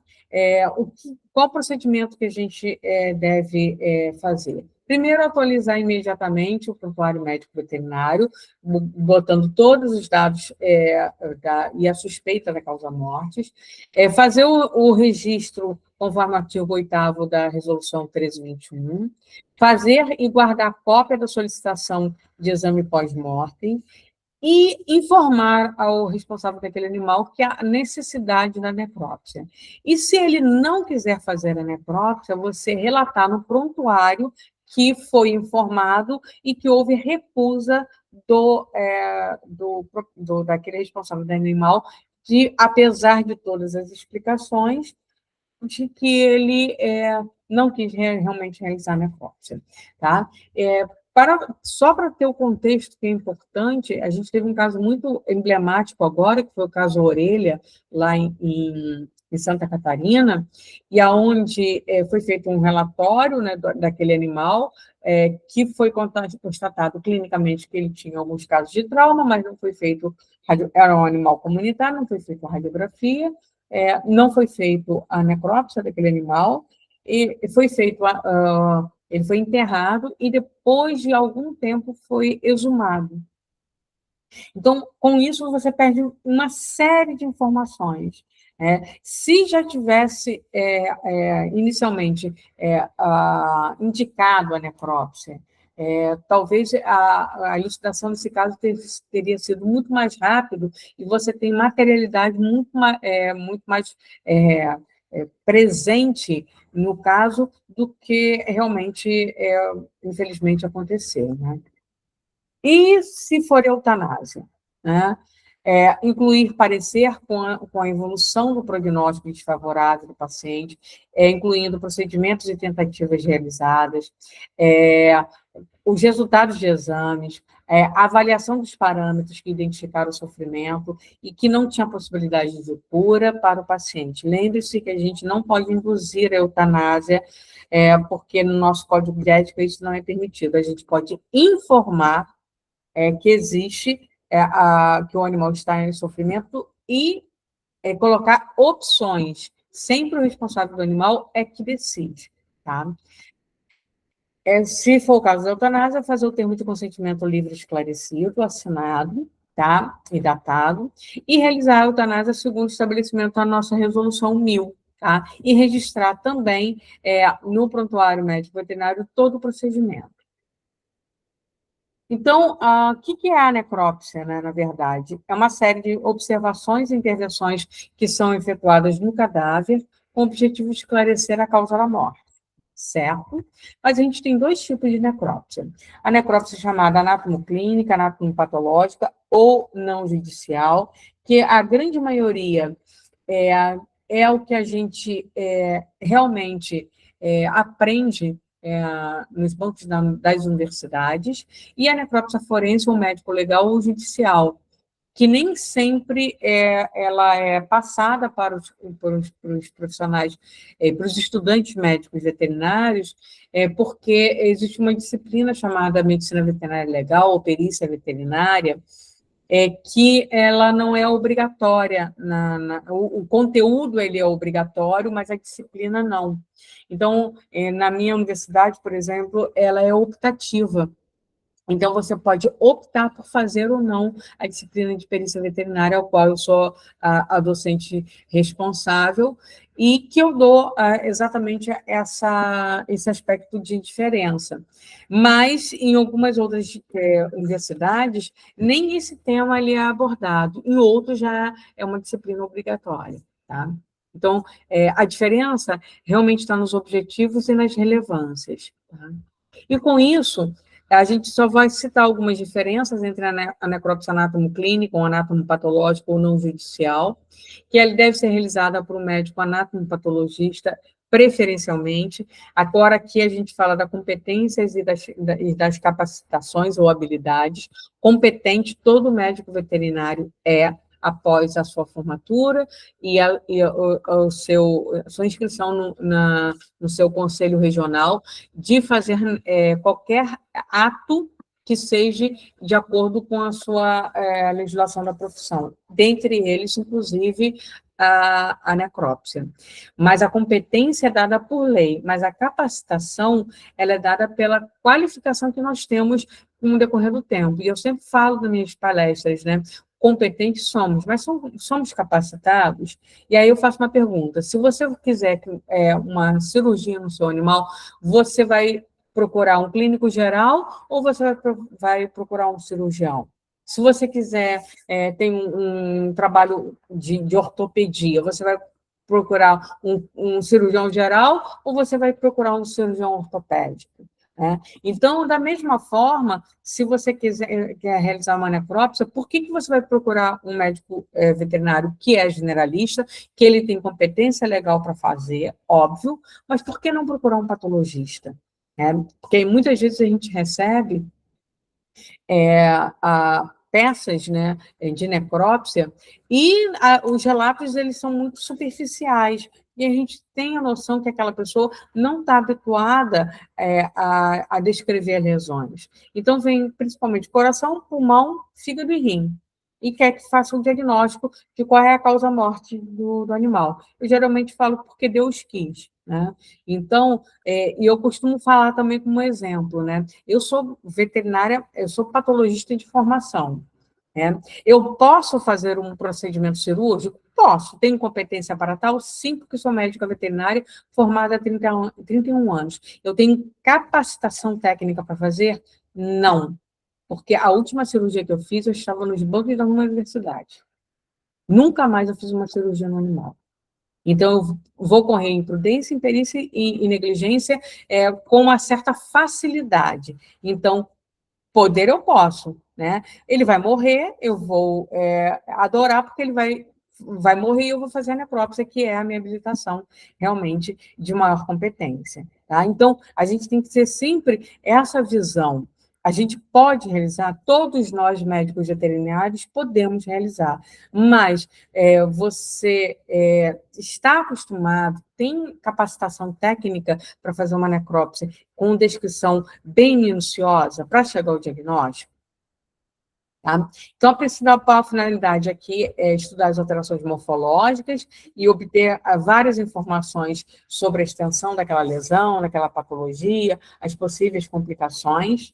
Qual procedimento que a gente deve fazer? Primeiro, atualizar imediatamente o prontuário médico veterinário, botando todos os dados e a suspeita da causa-mortes, fazer o registro conforme o artigo 8º da Resolução 1321, fazer e guardar cópia da solicitação de exame pós-mortem, e informar ao responsável daquele animal que há necessidade da necrópsia. E se ele não quiser fazer a necrópsia, você relatar no prontuário que foi informado e que houve recusa daquele responsável do animal, apesar de todas as explicações, de que ele não quis realmente realizar a necrópsia. Tá? Só para ter o contexto que é importante, a gente teve um caso muito emblemático agora, que foi o caso Orelha, lá em Santa Catarina, e aonde foi feito um relatório, né, daquele animal, que foi constatado clinicamente que ele tinha alguns casos de trauma, mas não foi feito, era um animal comunitário, não foi feita radiografia, não foi feito a necrópsia daquele animal, e foi feito, ele foi enterrado e depois de algum tempo foi exumado. Então, com isso, você perde uma série de informações. Se já tivesse inicialmente indicado a necrópsia, talvez a elucidação desse caso teria sido muito mais rápido e você tem materialidade muito mais presente no caso do que realmente, infelizmente, aconteceu, né? E se for eutanásia, né? Incluir parecer com a evolução do prognóstico desfavorável do paciente, incluindo procedimentos e tentativas realizadas, os resultados de exames, a avaliação dos parâmetros que identificaram o sofrimento e que não tinha possibilidade de cura para o paciente. Lembre-se que a gente não pode induzir a eutanásia, porque no nosso código de ética isso não é permitido. A gente pode informar que existe, que o animal está em sofrimento e colocar opções. Sempre o responsável do animal é que decide, tá? Se for o caso da eutanásia, fazer o termo de consentimento livre esclarecido, assinado, tá? E datado, e realizar a eutanásia segundo o estabelecimento da nossa resolução 1000, tá? E registrar também no prontuário médico veterinário todo o procedimento. Então, o que é a necrópsia, né, na verdade? É uma série de observações e intervenções que são efetuadas no cadáver com o objetivo de esclarecer a causa da morte, certo? Mas a gente tem dois tipos de necrópsia. A necrópsia chamada anatomoclínica, anatomopatológica ou não judicial, que a grande maioria é o que a gente realmente aprende nos bancos das universidades, e a necrópsia forense, ou médico legal ou judicial, que nem sempre ela é passada para os profissionais, para os estudantes médicos veterinários, porque existe uma disciplina chamada medicina veterinária legal, ou perícia veterinária, que ela não é obrigatória, o conteúdo ele é obrigatório, mas a disciplina não. Então, na minha universidade, por exemplo, ela é optativa. Então, você pode optar por fazer ou não a disciplina de perícia veterinária, ao qual eu sou a docente responsável, e que eu dou exatamente esse aspecto de diferença. Mas, em algumas outras universidades, nem esse tema ali é abordado, em outros já é uma disciplina obrigatória, tá? Então, a diferença realmente está nos objetivos e nas relevâncias, tá? E, com isso, a gente só vai citar algumas diferenças entre a necrópsia anatomoclínica, ou anatomopatológica, ou não judicial, que ele deve ser realizada por um médico anatomopatologista, preferencialmente. Agora, aqui a gente fala das competências e das capacitações ou habilidades. Competente, todo médico veterinário após a sua formatura e a sua inscrição no seu conselho regional, de fazer qualquer ato que seja de acordo com a sua legislação da profissão, dentre eles, inclusive, a necrópsia. Mas a competência é dada por lei, mas a capacitação ela é dada pela qualificação que nós temos no decorrer do tempo. E eu sempre falo nas minhas palestras, né? Competentes somos, mas somos capacitados? E aí eu faço uma pergunta: se você quiser uma cirurgia no seu animal, você vai procurar um clínico geral ou você vai procurar um cirurgião? Se você quiser ter um trabalho de ortopedia, você vai procurar um cirurgião geral ou você vai procurar um cirurgião ortopédico? Então, da mesma forma, se você quer realizar uma necrópsia, por que você vai procurar um médico veterinário que é generalista, que ele tem competência legal para fazer, óbvio, mas por que não procurar um patologista? Porque muitas vezes a gente recebe peças, né, de necrópsia e os relatos eles são muito superficiais, e a gente tem a noção que aquela pessoa não está habituada a descrever lesões. Então, vem principalmente coração, pulmão, fígado e rim. e quer que faça um diagnóstico de qual é a causa-morte do animal. Eu geralmente falo porque Deus quis, né? Então, e eu costumo falar também como exemplo, né? Eu sou veterinária, eu sou patologista de formação, né? Eu posso fazer um procedimento cirúrgico? Posso. Tenho competência para tal? Sim, porque sou médica veterinária formada há 31 anos. Eu tenho capacitação técnica para fazer? Não. Porque a última cirurgia que eu fiz, eu estava nos bancos da universidade. Nunca mais eu fiz uma cirurgia no animal. Então, eu vou correr imprudência, imperícia e negligência com uma certa facilidade. Então, poder eu posso, né? Ele vai morrer, eu vou adorar, porque ele vai morrer e eu vou fazer a necrópsia, que é a minha habilitação, realmente, de maior competência. Tá? Então, a gente tem que ter sempre essa visão. A gente pode realizar, todos nós médicos veterinários podemos realizar, mas você está acostumado, tem capacitação técnica para fazer uma necrópsia com descrição bem minuciosa para chegar ao diagnóstico? Tá? Então, a principal finalidade aqui é estudar as alterações morfológicas e obter várias informações sobre a extensão daquela lesão, daquela patologia, as possíveis complicações.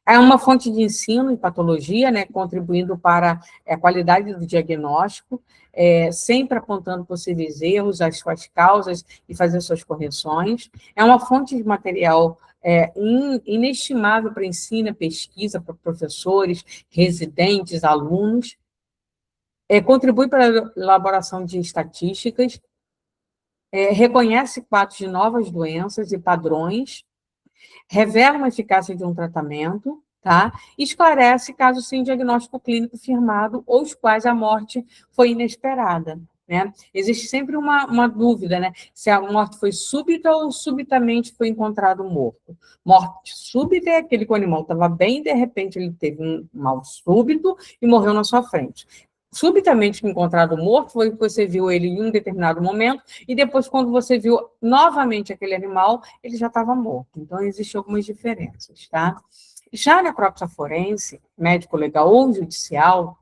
É uma fonte de ensino em patologia, né, contribuindo para a qualidade do diagnóstico, sempre apontando possíveis erros, as suas causas e fazer suas correções. É uma fonte de material inestimável para ensino, pesquisa, para professores, residentes, alunos. Contribui para a elaboração de estatísticas, reconhece quadros de novas doenças e padrões, revela a eficácia de um tratamento, tá? E esclarece casos sem diagnóstico clínico firmado ou os quais a morte foi inesperada, né? Existe sempre uma dúvida, né? Se a morte foi súbita ou subitamente foi encontrado morto. Morte súbita é aquele que o animal estava bem, de repente ele teve um mal súbito e morreu na sua frente. Subitamente encontrado morto foi que você viu ele em um determinado momento e depois, quando você viu novamente aquele animal, ele já estava morto. Então, existem algumas diferenças, tá? Já a necrópsia forense, médico-legal ou judicial,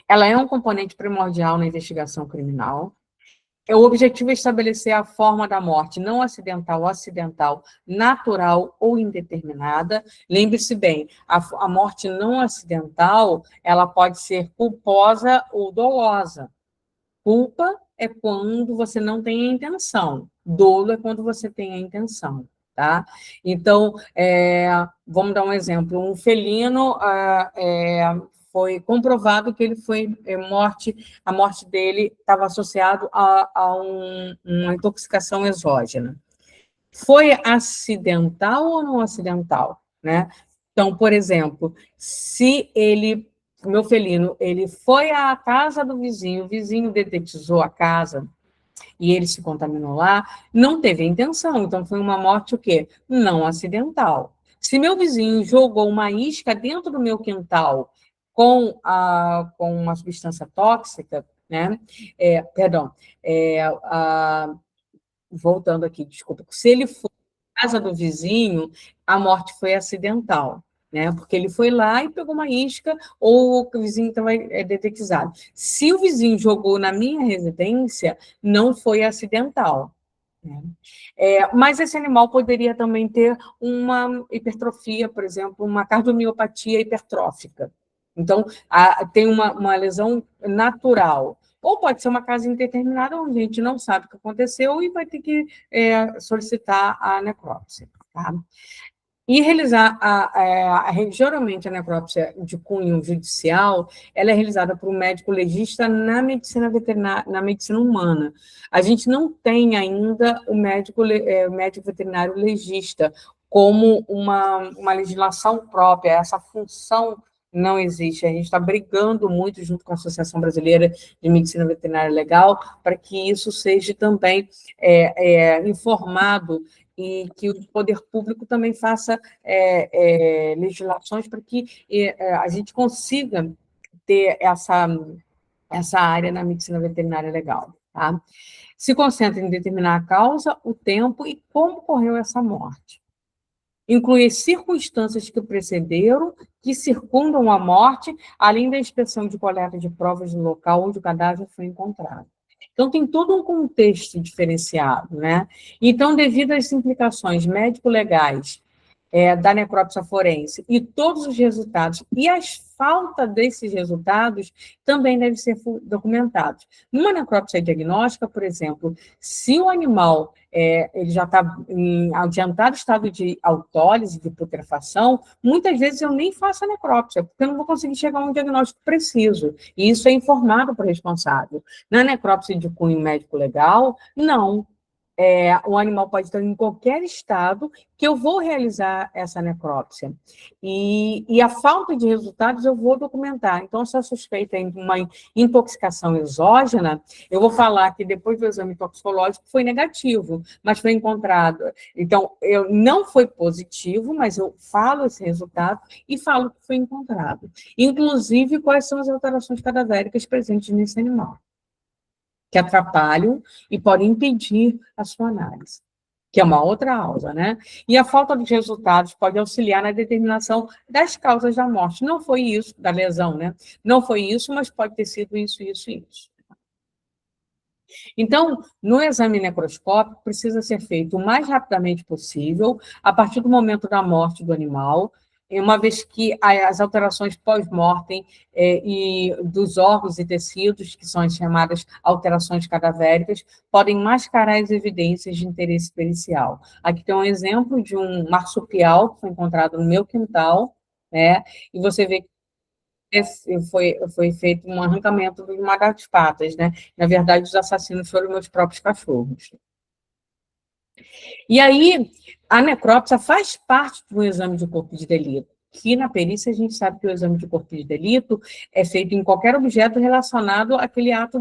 ela é um componente primordial na investigação criminal. O objetivo é estabelecer a forma da morte não acidental, acidental, natural ou indeterminada. Lembre-se bem, a morte não acidental, ela pode ser culposa ou dolosa. Culpa é quando você não tem a intenção. Dolo é quando você tem a intenção, tá? Então, vamos dar um exemplo. Um felino foi comprovado que ele foi a morte dele estava associado a uma intoxicação exógena. Foi acidental ou não acidental, né? Então, por exemplo, se o meu felino, ele foi à casa do vizinho, o vizinho dedetizou a casa e ele se contaminou lá, não teve a intenção, então foi uma morte o quê? Não acidental. Se meu vizinho jogou uma isca dentro do meu quintal com uma substância tóxica, né? Voltando aqui, desculpa. Se ele foi à casa do vizinho, a morte foi acidental, né? Porque ele foi lá e pegou uma isca, ou o vizinho estava dedetizado. Se o vizinho jogou na minha residência, não foi acidental, né? Mas esse animal poderia também ter uma hipertrofia, por exemplo, uma cardiomiopatia hipertrófica. Então, tem uma lesão natural. Ou pode ser uma causa indeterminada, onde a gente não sabe o que aconteceu e vai ter que solicitar a necrópsia. Tá? E realizar, geralmente, a necrópsia de cunho judicial, ela é realizada por um médico legista na medicina veterinária, na medicina humana. A gente não tem ainda o médico veterinário legista como uma legislação própria, essa função não existe. A gente está brigando muito junto com a Associação Brasileira de Medicina Veterinária Legal para que isso seja também informado e que o poder público também faça legislações para que a gente consiga ter essa área na medicina veterinária legal. Tá? Se concentra em determinar a causa, o tempo e como ocorreu essa morte. inclui as circunstâncias que precederam, que circundam a morte, além da inspeção de coleta de provas do local onde o cadáver foi encontrado. Então, tem todo um contexto diferenciado, né? Então, devido às implicações médico-legais da necrópsia forense e todos os resultados, e as falta desses resultados também devem ser documentados. Numa necrópsia diagnóstica, por exemplo, se o animal ele já está em adiantado estado de autólise, de putrefação, muitas vezes eu nem faço a necrópsia, porque eu não vou conseguir chegar a um diagnóstico preciso, e isso é informado para o responsável. Na necrópsia de cunho médico-legal, não. O animal pode estar em qualquer estado que eu vou realizar essa necrópsia. E a falta de resultados eu vou documentar. Então, se a suspeita é uma intoxicação exógena, eu vou falar que depois do exame toxicológico foi negativo, mas foi encontrado. Então, não foi positivo, mas eu falo esse resultado e falo que foi encontrado. Inclusive, quais são as alterações cadavéricas presentes nesse animal, que atrapalham e podem impedir a sua análise, que é uma outra aula, né? E a falta de resultados pode auxiliar na determinação das causas da morte. Não foi isso, da lesão, né? Não foi isso, mas pode ter sido isso, isso e isso. Então, no exame necroscópico, precisa ser feito o mais rapidamente possível, a partir do momento da morte do animal, uma vez que as alterações pós-mortem e dos órgãos e tecidos, que são as chamadas alterações cadavéricas, podem mascarar as evidências de interesse pericial. Aqui tem um exemplo de um marsupial que foi encontrado no meu quintal, né? E você vê que foi feito um arrancamento de uma das patas, né? Na verdade, os assassinos foram meus próprios cachorros. E aí, a necrópsia faz parte do exame de corpo de delito, que na perícia a gente sabe que o exame de corpo de delito é feito em qualquer objeto relacionado àquele ato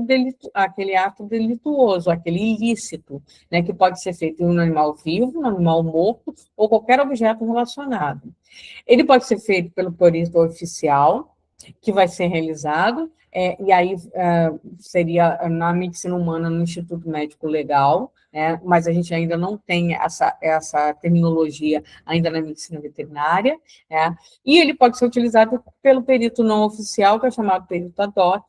delituoso, aquele ilícito, né, que pode ser feito em um animal vivo, um animal morto, ou qualquer objeto relacionado. Ele pode ser feito pelo perito oficial, que vai ser realizado, e aí seria na medicina humana, no Instituto Médico Legal, mas a gente ainda não tem essa terminologia ainda na medicina veterinária, e ele pode ser utilizado pelo perito não oficial, que é chamado perito ad hoc,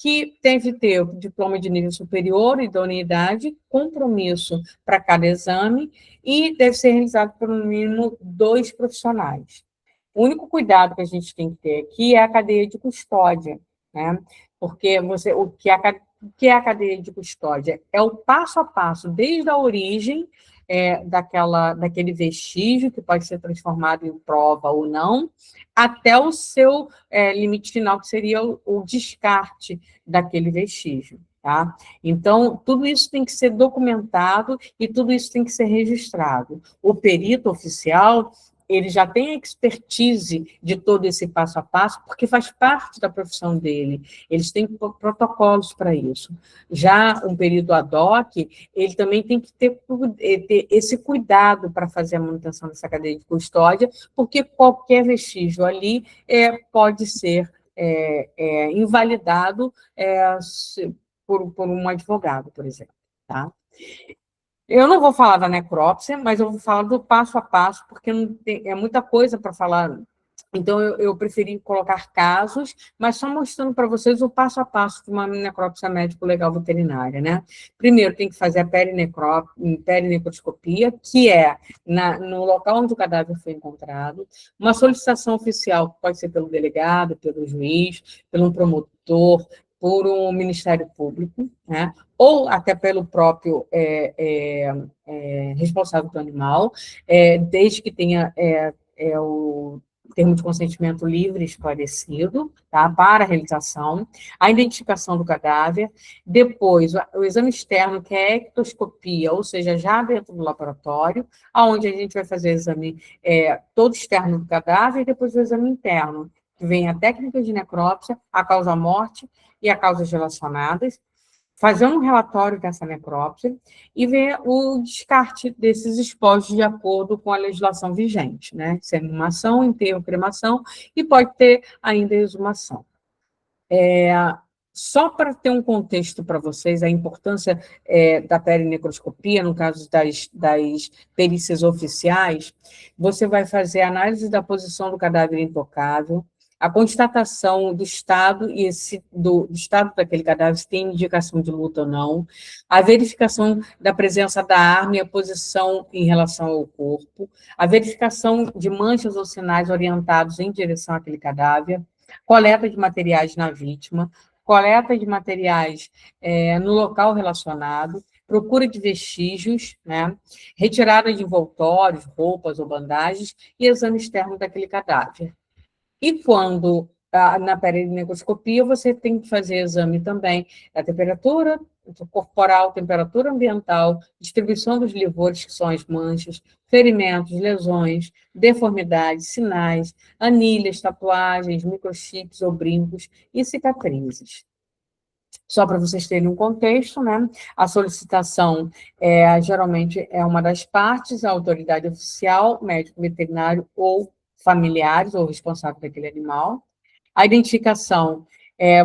que deve ter o diploma de nível superior, idoneidade, compromisso para cada exame, e deve ser realizado por no mínimo 2 profissionais. O único cuidado que a gente tem que ter aqui é a cadeia de custódia, né? Porque o que é a cadeia de custódia? É o passo a passo, desde a origem daquele vestígio, que pode ser transformado em prova ou não, até o seu limite final, que seria o descarte daquele vestígio. Tá? Então, tudo isso tem que ser documentado e tudo isso tem que ser registrado. O perito oficial, ele já tem a expertise de todo esse passo a passo, porque faz parte da profissão dele. Eles têm protocolos para isso. Já um perito ad hoc, ele também tem que ter esse cuidado para fazer a manutenção dessa cadeia de custódia, porque qualquer vestígio ali pode ser invalidado por um advogado, por exemplo. Tá? Eu não vou falar da necrópsia, mas eu vou falar do passo a passo, porque é muita coisa para falar. Então, eu preferi colocar casos, mas só mostrando para vocês o passo a passo de uma necrópsia médico-legal veterinária, né? Primeiro, tem que fazer a perinecroscopia, que é no local onde o cadáver foi encontrado, uma solicitação oficial, que pode ser pelo delegado, pelo juiz, pelo promotor, por um Ministério Público, né? Ou até pelo próprio responsável do animal, desde que tenha o termo de consentimento livre e esclarecido, tá? Para a realização, a identificação do cadáver, depois o exame externo, que é a ectoscopia, ou seja, já dentro do laboratório, onde a gente vai fazer o exame todo externo do cadáver, e depois o exame interno, que vem a técnica de necrópsia, a causa-morte e as causas relacionadas, fazer um relatório dessa necrópsia e ver o descarte desses expostos de acordo com a legislação vigente, né? Se é inumação, enterro, cremação, e pode ter ainda exumação. Só para ter um contexto para vocês, a importância da perinecroscopia, no caso das perícias oficiais, você vai fazer a análise da posição do cadáver intocável, a constatação do estado do estado daquele cadáver, se tem indicação de luta ou não, a verificação da presença da arma e a posição em relação ao corpo, a verificação de manchas ou sinais orientados em direção àquele cadáver, coleta de materiais na vítima, coleta de materiais no local relacionado, procura de vestígios, né, retirada de envoltórios, roupas ou bandagens e exame externo daquele cadáver. E quando, na perinecroscopia, você tem que fazer exame também da temperatura corporal, temperatura ambiental, distribuição dos livores, que são as manchas, ferimentos, lesões, deformidades, sinais, anilhas, tatuagens, microchips ou brincos e cicatrizes. Só para vocês terem um contexto, né? A solicitação geralmente é uma das partes, a autoridade oficial, médico veterinário ou familiares ou responsável daquele animal. A identificação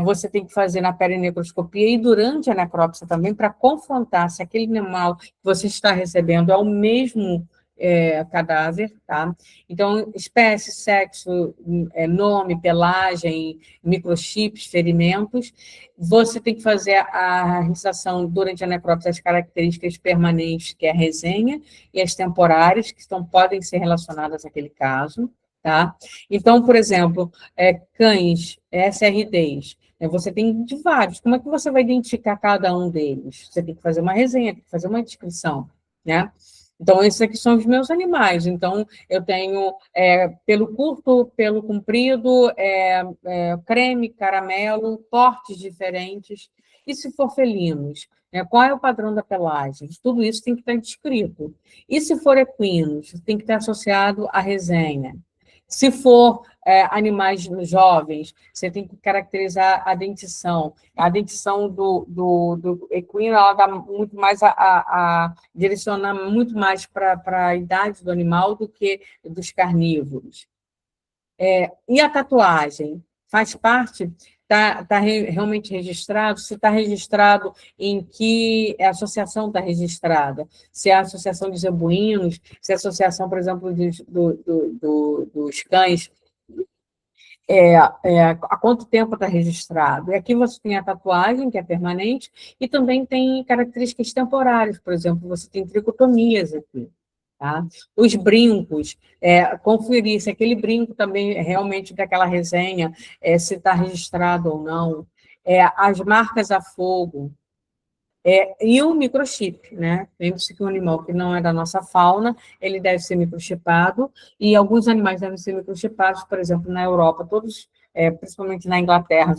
você tem que fazer na perinecroscopia e durante a necrópsia também, para confrontar se aquele animal que você está recebendo é o mesmo cadáver, tá? Então, espécie, sexo, nome, pelagem, microchips, ferimentos. Você tem que fazer a registração durante a necrópsia das características permanentes, que é a resenha, e as temporárias, que podem ser relacionadas àquele caso, tá? Então, por exemplo, cães, SRDs, você tem de vários. Como é que você vai identificar cada um deles? Você tem que fazer uma resenha, tem que fazer uma descrição, né? Então, esses aqui são os meus animais. Então, eu tenho pelo curto, pelo comprido, creme, caramelo, portes diferentes. E se for felinos? Qual é o padrão da pelagem? Tudo isso tem que estar descrito. E se for equinos? Tem que estar associado à resenha. Se for animais jovens, você tem que caracterizar a dentição. A dentição do equino, ela dá muito mais direciona muito mais para a idade do animal do que dos carnívoros. E a tatuagem? Faz parte? Está realmente registrado? Se está registrado, em que associação está registrada? Se é a associação de zebuínos, se é a associação, por exemplo, dos cães, há quanto tempo está registrado? E aqui você tem a tatuagem, que é permanente, e também tem características temporárias, por exemplo, você tem tricotomias aqui. Tá? Os brincos, conferir se aquele brinco também realmente daquela resenha, se está registrado ou não, as marcas a fogo, e o microchip, né? Lembre-se que um animal que não é da nossa fauna, ele deve ser microchipado, e alguns animais devem ser microchipados, por exemplo, na Europa, todos, principalmente na Inglaterra,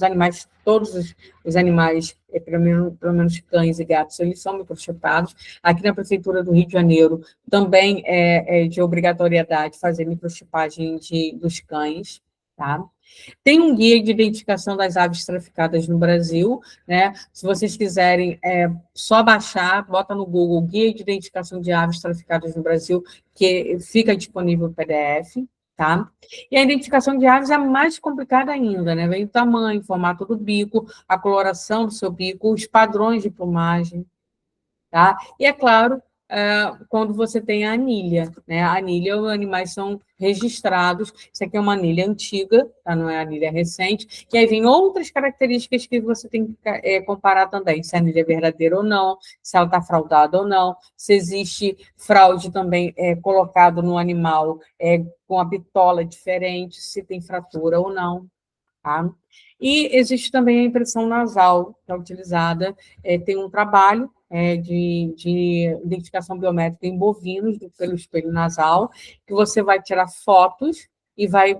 todos os animais, pelo menos cães e gatos, eles são microchipados. Aqui na Prefeitura do Rio de Janeiro, também é de obrigatoriedade fazer microchipagem dos cães, tá? Tem um guia de identificação das aves traficadas no Brasil, né? Se vocês quiserem só baixar, bota no Google Guia de Identificação de Aves Traficadas no Brasil, que fica disponível o PDF, tá? E a identificação de aves é mais complicada ainda, né? Vem o tamanho, o formato do bico, a coloração do seu bico, os padrões de plumagem, tá? E, é claro, quando você tem a anilha, né? A anilha, os animais são registrados. Isso aqui é uma anilha antiga, tá? Não é anilha recente. E aí vem outras características que você tem que comparar também, se a anilha é verdadeira ou não, se ela está fraudada ou não, se existe fraude também colocado no animal com a bitola diferente, se tem fratura ou não, tá? E existe também a impressão nasal, que é utilizada, tem um trabalho de identificação biométrica em bovinos pelo espelho nasal, que você vai tirar fotos e vai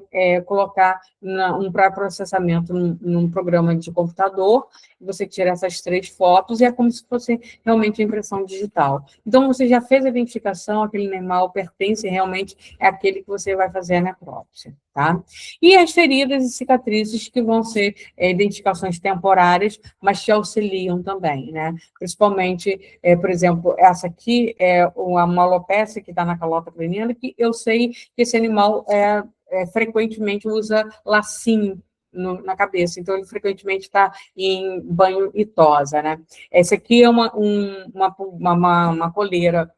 colocar um pré-processamento num programa de computador, você tira essas 3 fotos e é como se fosse realmente a impressão digital. Então, você já fez a identificação, aquele animal pertence realmente àquele que você vai fazer a necrópsia, tá? E as feridas e cicatrizes, que vão ser identificações temporárias, mas te auxiliam também, né? Principalmente, por exemplo, essa aqui é uma alopecia que está na calota craniana, que eu sei que esse animal frequentemente usa lacinho, na cabeça, então ele frequentemente está em banho e tosa, né? Essa aqui é uma coleira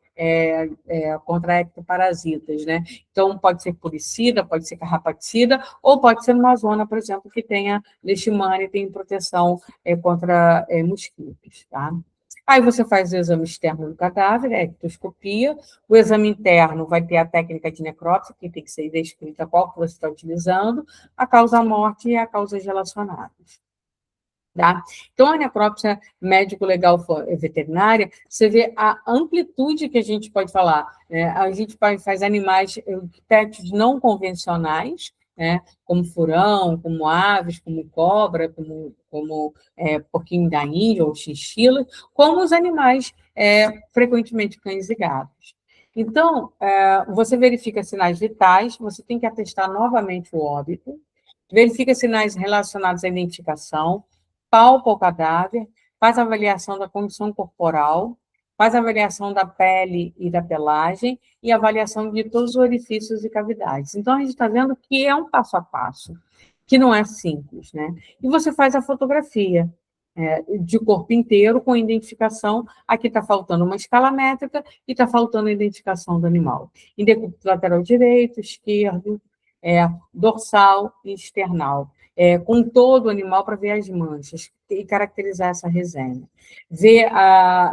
contra ectoparasitas, né? Então, pode ser puricida, pode ser carrapaticida, ou pode ser numa zona, por exemplo, que tenha leishmania e tem proteção contra mosquitos, tá? Aí você faz o exame externo do cadáver, a ectoscopia. O exame interno vai ter a técnica de necrópsia, que tem que ser descrita qual que você está utilizando, a causa-morte e as causas relacionadas. Tá? Então, a necrópsia médico-legal veterinária, você vê a amplitude que a gente pode falar, né? A gente faz animais, pets não convencionais, né? Como furão, como aves, como cobra, como porquinho da Índia ou chinchila, como os animais, frequentemente cães e gatos. Então, você verifica sinais vitais, você tem que atestar novamente o óbito, verifica sinais relacionados à identificação, palpa o cadáver, faz a avaliação da condição corporal, faz a avaliação da pele e da pelagem e avaliação de todos os orifícios e cavidades. Então, a gente está vendo que é um passo a passo, que não é simples, né? E você faz a fotografia de corpo inteiro com identificação. Aqui está faltando uma escala métrica e está faltando a identificação do animal. Em decúbito lateral direito, esquerdo, dorsal e external. Com todo o animal para ver as manchas e caracterizar essa resenha. Ver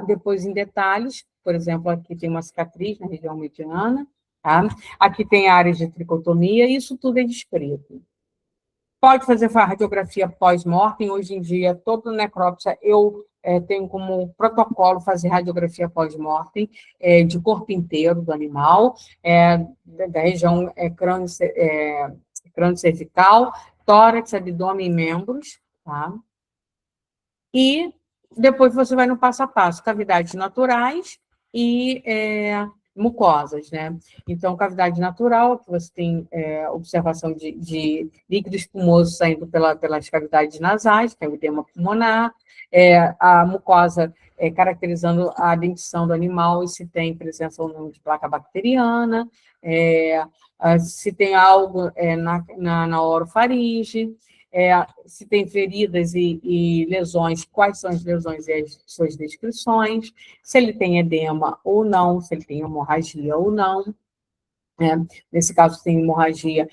depois em detalhes, por exemplo, aqui tem uma cicatriz na região mediana, tá? Aqui tem áreas de tricotomia, isso tudo é descrito. Pode fazer radiografia pós-mortem, hoje em dia, toda necrópsia eu tenho como protocolo fazer radiografia pós-mortem, de corpo inteiro do animal, da região crânio cervical, tórax, abdômen e membros, tá? E depois você vai no passo a passo, cavidades naturais e mucosas, né? Então, cavidade natural, que você tem observação de líquido espumoso saindo pelas cavidades nasais, que é o edema pulmonar, a mucosa caracterizando a dentição do animal e se tem presença ou não de placa bacteriana, se tem algo na orofaringe, se tem feridas e lesões, quais são as lesões e as suas descrições, se ele tem edema ou não, se ele tem hemorragia ou não. Nesse caso, se tem hemorragia,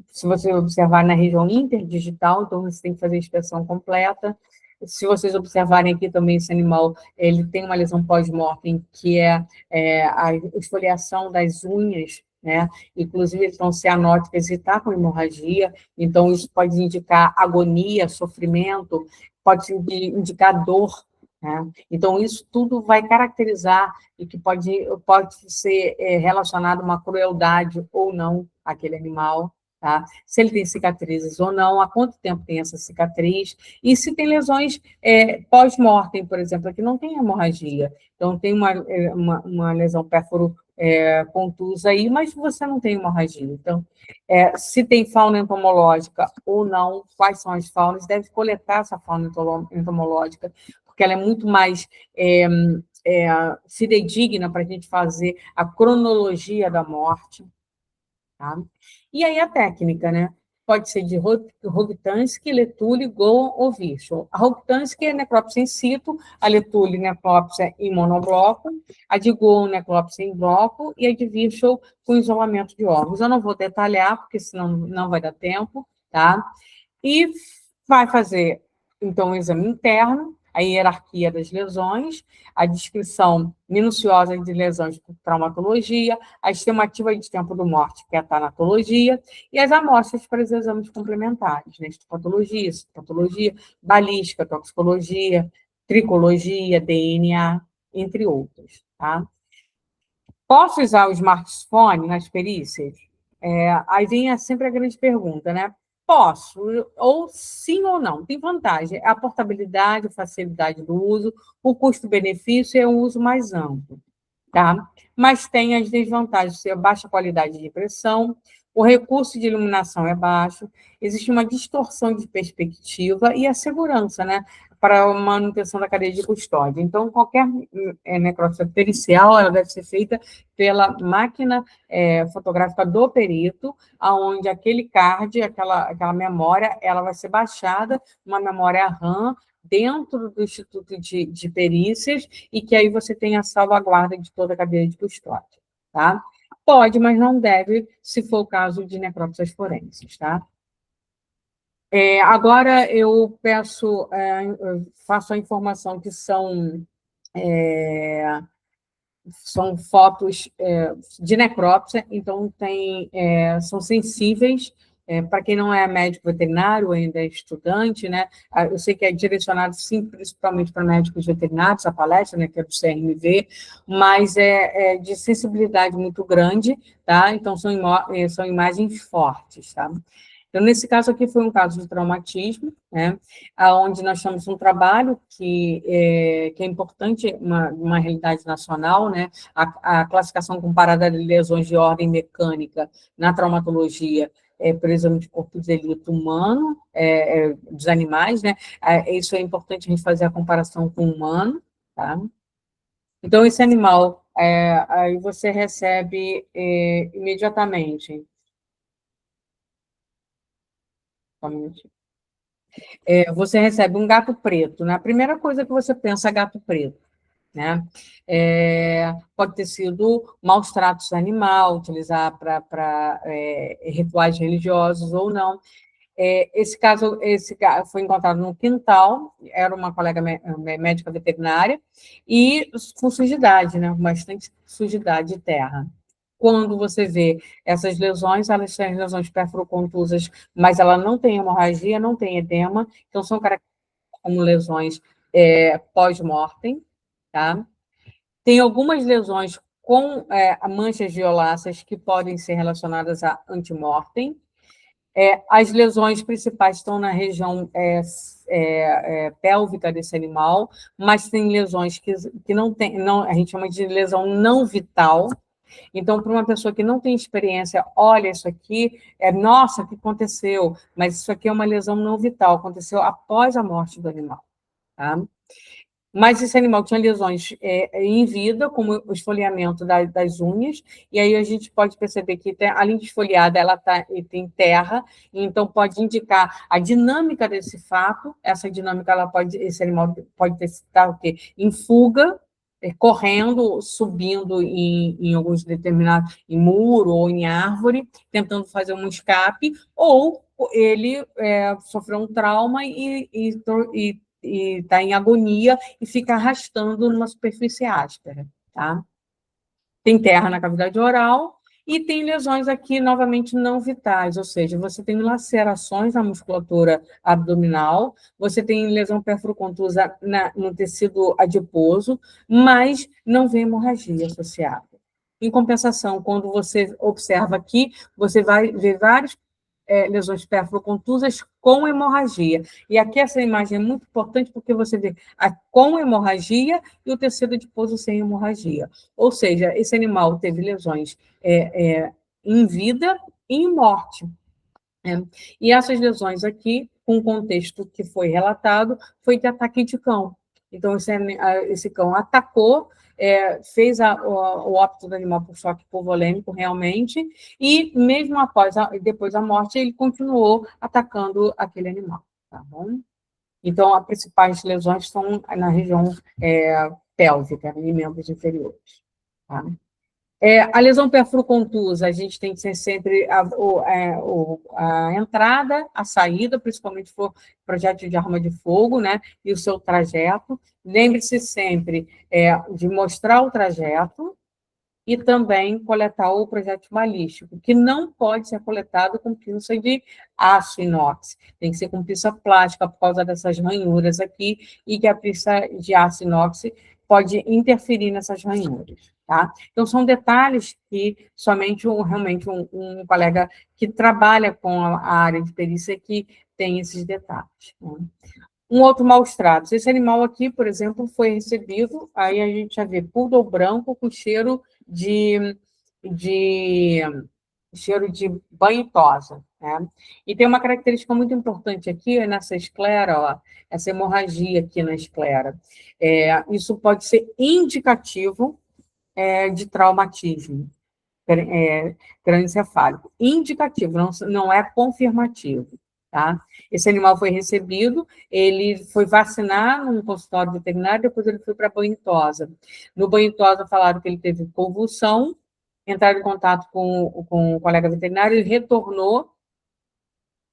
se você observar na região interdigital, então você tem que fazer a inspeção completa. Se vocês observarem aqui também, esse animal, ele tem uma lesão pós-mortem, que é a esfoliação das unhas, né? Inclusive, estão cianóticas e está com hemorragia, então isso pode indicar agonia, sofrimento, pode indicar dor, né? Então, isso tudo vai caracterizar e que pode ser relacionado a uma crueldade ou não àquele animal, tá? Se ele tem cicatrizes ou não, há quanto tempo tem essa cicatriz, e se tem lesões pós-mortem, por exemplo, que não tem hemorragia, então tem uma lesão pérfuro contusa aí, mas você não tem hemorragia. Então, se tem fauna entomológica ou não, quais são as faunas, deve coletar essa fauna entomológica, porque ela é muito mais fidedigna para a gente fazer a cronologia da morte, tá? E aí a técnica, né? Pode ser de Rogtansky, Lentulin, Gowan ou Virchow. A Rogtansky é necrópsia in situ, a Lentulin necrópsia em monobloco, a de Gowan necrópsia em bloco e a de Virchow com isolamento de órgãos. Eu não vou detalhar, porque senão não vai dar tempo, tá? E vai fazer, então, o exame interno, a hierarquia das lesões, a descrição minuciosa de lesões por traumatologia, a estimativa de tempo do morte, que é a tanatologia, e as amostras para os exames complementares, né? Histopatologia, citopatologia, balística, toxicologia, tricologia, DNA, entre outros, tá? Posso usar o smartphone nas perícias? Aí vem sempre a grande pergunta, né? Posso, ou sim ou não. Tem vantagem, a portabilidade, a facilidade do uso, o custo-benefício é um uso mais amplo, tá? Mas tem as desvantagens, a baixa qualidade de impressão, o recurso de iluminação é baixo, existe uma distorção de perspectiva e a segurança, né? para a manutenção da cadeia de custódia. Então, qualquer necrópsia pericial, ela deve ser feita pela máquina fotográfica do perito, onde aquele card, aquela memória, ela vai ser baixada, uma memória RAM, dentro do Instituto de Perícias, e que aí você tem a salvaguarda de toda a cadeia de custódia, tá? Pode, mas não deve, se for o caso de necrópsias forenses, tá? Agora eu faço a informação que são fotos de necrópsia, então são sensíveis. Para quem não é médico veterinário, ainda é estudante, né? Eu sei que é direcionado, sim, principalmente para médicos veterinários, a palestra, né, que é do CRMV, mas é de sensibilidade muito grande, tá? Então, são imagens fortes, tá? Então, nesse caso aqui, foi um caso de traumatismo, né, onde nós temos um trabalho que é importante, uma realidade nacional, né, a classificação comparada de lesões de ordem mecânica na traumatologia, por exemplo, de corpo de delito humano, dos animais, né, isso é importante a gente fazer a comparação com o humano, tá? Então, esse animal, aí você recebe imediatamente. Você recebe um gato preto, né? A primeira coisa que você pensa é gato preto, né? Pode ter sido maus tratos animal, utilizar para rituais religiosos ou não. Esse caso foi encontrado no quintal, era uma colega médica veterinária, e com sujidade, né? Bastante sujidade de terra. Quando você vê essas lesões, elas são lesões perfurocontusas, mas ela não tem hemorragia, não tem edema, então são caracterizadas como lesões pós-mortem, tá? Tem algumas lesões com manchas violáceas que podem ser relacionadas a antemortem. As lesões principais estão na região pélvica desse animal, mas tem lesões que não tem, a gente chama de lesão não vital. Então, para uma pessoa que não tem experiência, olha, isso aqui nossa, o que aconteceu? Mas isso aqui é uma lesão não vital, aconteceu após a morte do animal, tá? Mas esse animal tinha lesões em vida, como o esfoliamento das unhas, e aí a gente pode perceber que, além de esfoliada, ela tem terra, então pode indicar a dinâmica desse fato. Essa dinâmica, esse animal pode estar o quê? Em fuga, correndo, subindo em alguns determinados, em muro ou em árvore, tentando fazer um escape, ou ele sofreu um trauma e está em agonia e fica arrastando numa superfície áspera, tá? Tem terra na cavidade oral e tem lesões aqui, novamente, não vitais, ou seja, você tem lacerações na musculatura abdominal, você tem lesão perfurocontusa no tecido adiposo, mas não vem hemorragia associada. Em compensação, quando você observa aqui, você vai ver vários lesões perfurocontusas com hemorragia. E aqui essa imagem é muito importante porque você vê com hemorragia e o tecido adiposo sem hemorragia. Ou seja, esse animal teve lesões em vida e em morte. E essas lesões aqui, com o contexto que foi relatado, foi de ataque de cão. Então, esse cão atacou, fez o óbito do animal por choque hipovolêmico, realmente, e mesmo depois da morte, ele continuou atacando aquele animal, tá bom? Então, as principais lesões estão na região pélvica, em membros inferiores, tá? A lesão perfurocontusa, a gente tem que ser sempre a entrada, a saída, principalmente se for projétil de arma de fogo, né, e o seu trajeto. Lembre-se sempre de mostrar o trajeto e também coletar o projétil balístico, que não pode ser coletado com pinça de aço inox. Tem que ser com pinça plástica por causa dessas ranhuras aqui, e que a pinça de aço inox pode interferir nessas ranhuras, tá? Então, são detalhes que somente realmente um colega que trabalha com a área de perícia que tem esses detalhes, né? Um outro maus tratos. Esse animal aqui, por exemplo, foi recebido, aí a gente já vê poodle branco com cheiro de cheiro de banho tosa, né? E tem uma característica muito importante aqui nessa esclera, ó, essa hemorragia aqui na esclera. Isso pode ser indicativo de traumatismo crânioencefálico. Indicativo, não é confirmativo, tá? Esse animal foi recebido, ele foi vacinar num consultório veterinário, depois ele foi para banho tosa. No banho tosa falaram que ele teve convulsão, entraram em contato com o colega veterinário, ele retornou,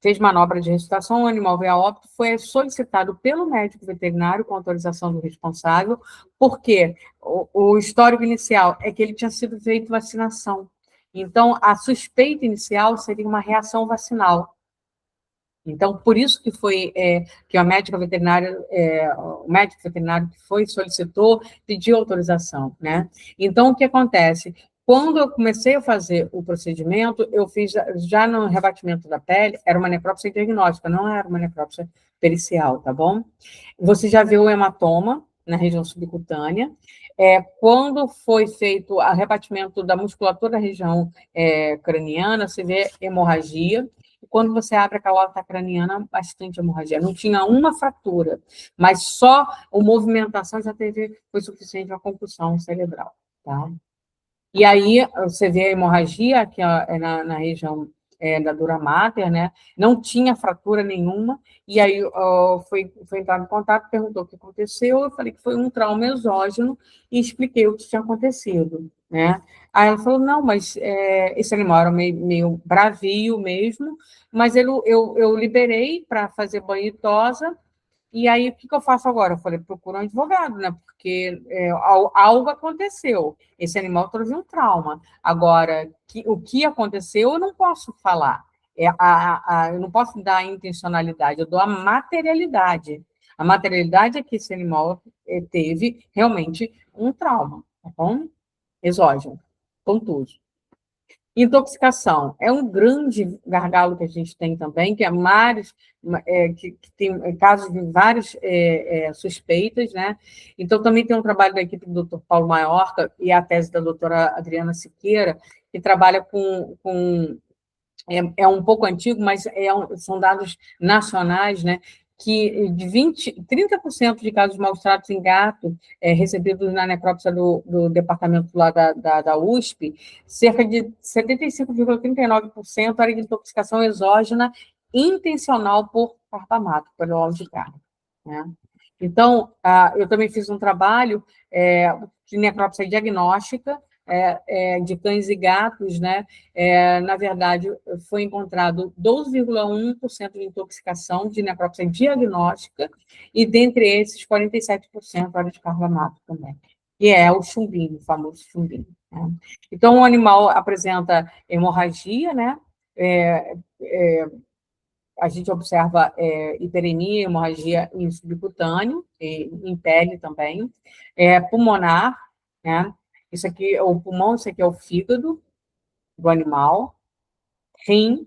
fez manobra de ressuscitação, o animal veio a óbito, foi solicitado pelo médico veterinário com autorização do responsável, porque o histórico inicial é que ele tinha sido feito vacinação. Então, a suspeita inicial seria uma reação vacinal. Então, por isso que foi que a médica veterinária, o médico veterinário que foi, solicitou, pediu autorização, né? Então, o que acontece? Quando eu comecei a fazer o procedimento, eu fiz já no rebatimento da pele, era uma necrópsia diagnóstica, não era uma necrópsia pericial, tá bom? Você já viu o hematoma na região subcutânea. Quando foi feito o rebatimento da musculatura da região craniana, você vê hemorragia. Quando você abre a calota craniana, bastante hemorragia. Não tinha uma fratura, mas só a movimentação já foi suficiente para concussão cerebral, tá? E aí, você vê a hemorragia aqui na região da dura mater, né? Não tinha fratura nenhuma, e aí foi entrar em contato, perguntou o que aconteceu, eu falei que foi um trauma exógeno e expliquei o que tinha acontecido, né? Aí ela falou, não, mas esse animal era meio bravio mesmo, mas eu liberei para fazer banho e tosa, e aí, o que eu faço agora? Eu falei, procura um advogado, né? Porque algo aconteceu. Esse animal trouxe um trauma. Agora, o que aconteceu, eu não posso falar. Eu não posso dar a intencionalidade, eu dou a materialidade. A materialidade é que esse animal teve realmente um trauma, tá bom? Exógeno, contuso. Intoxicação é um grande gargalo que a gente tem também, que é que tem casos de várias suspeitas, né? Então, também tem um trabalho da equipe do Dr. Paulo Maiorca e a tese da doutora Adriana Siqueira, que trabalha é um pouco antigo, mas são dados nacionais, né? Que de 30% de casos de maus tratos em gato recebidos na necrópsia do departamento lá da USP, cerca de 75,39% era de intoxicação exógena intencional por carbamato, pelo óleo de carne, né? Então, eu também fiz um trabalho de necrópsia diagnóstica, de cães e gatos, né? Na verdade, foi encontrado 12,1% de intoxicação de necrópsia diagnóstica, e dentre esses, 47% era de carbamato também. E é o chumbinho, o famoso chumbinho, né? Então, o animal apresenta hemorragia, né? A gente observa hiperemia, hemorragia em subcutâneo, em pele também, pulmonar, né? Isso aqui é o pulmão, isso aqui é o fígado do animal, rim,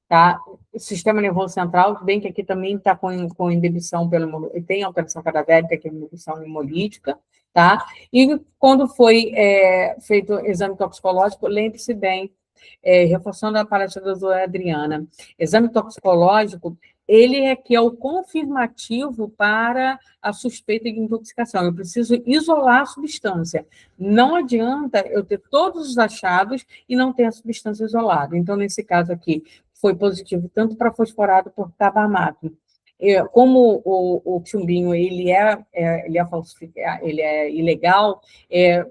tá? O sistema nervoso central, bem que aqui também está com inibição tem alteração cadavérica, que é inibição hemolítica, tá? E quando foi feito o exame toxicológico, lembre-se bem, reforçando a palestra da doutora Adriana, exame toxicológico, ele é que é o confirmativo para a suspeita de intoxicação. Eu preciso isolar a substância. Não adianta eu ter todos os achados e não ter a substância isolada. Então, nesse caso aqui, foi positivo tanto para fosforado quanto para carbamato. Como o chumbinho ele é falsificado, ele é ilegal,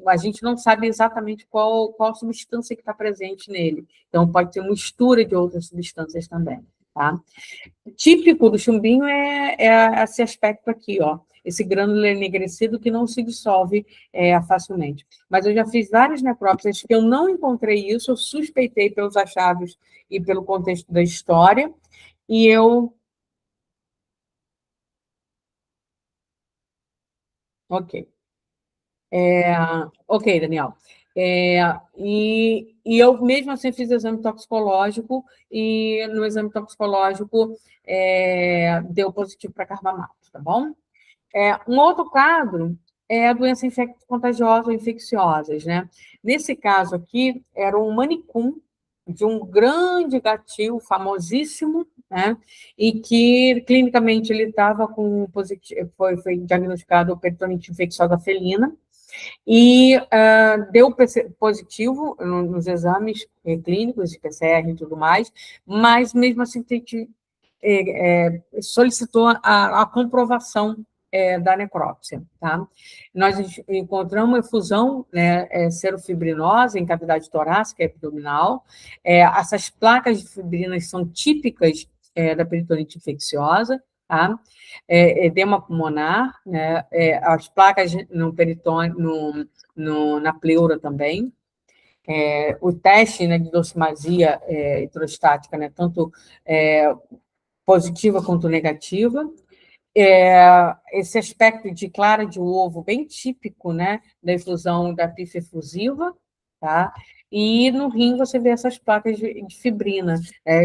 a gente não sabe exatamente qual substância que está presente nele. Então, pode ter mistura de outras substâncias também, tá? Típico do chumbinho é esse aspecto aqui, ó, esse grânulo enegrecido que não se dissolve facilmente. Mas eu já fiz várias necrópsias que eu não encontrei isso, eu suspeitei pelos achados e pelo contexto da história, e eu... Ok. Ok, Daniel. E eu, mesmo assim, fiz exame toxicológico, e no exame toxicológico deu positivo para carbamato, tá bom? Um outro quadro é a doença contagiosa ou infecciosas, né? Nesse caso aqui, era um manicum de um grande gatil famosíssimo, né? E que clinicamente ele estava com positivo, foi diagnosticado peritonite infecciosa felina, e deu positivo nos exames clínicos, de PCR e tudo mais, mas mesmo assim solicitou a comprovação da necrópsia, tá? Nós encontramos efusão, né, serofibrinosa em cavidade torácica e abdominal. Essas placas de fibrinas são típicas da peritonite infecciosa, tá? Edema pulmonar, né? As placas no peritônio, na pleura também. O teste, né, de dossimazia hidrostática, né, tanto positiva quanto negativa. Esse aspecto de clara de ovo bem típico, né, da efusão da pifa efusiva, tá? E no rim você vê essas placas de fibrina,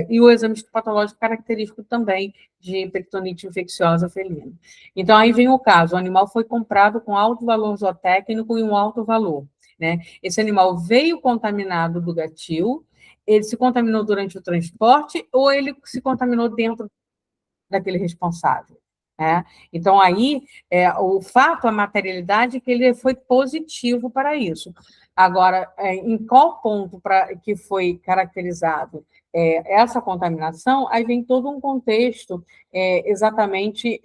e o exame histopatológico característico também de peritonite infecciosa felina. Então, aí vem o caso, o animal foi comprado com alto valor zootécnico e um alto valor, né? Esse animal veio contaminado do gatil, ele se contaminou durante o transporte ou ele se contaminou dentro daquele responsável. Então, aí, o fato, a materialidade, é que ele foi positivo para isso. Agora, em qual ponto que foi caracterizado essa contaminação, aí vem todo um contexto exatamente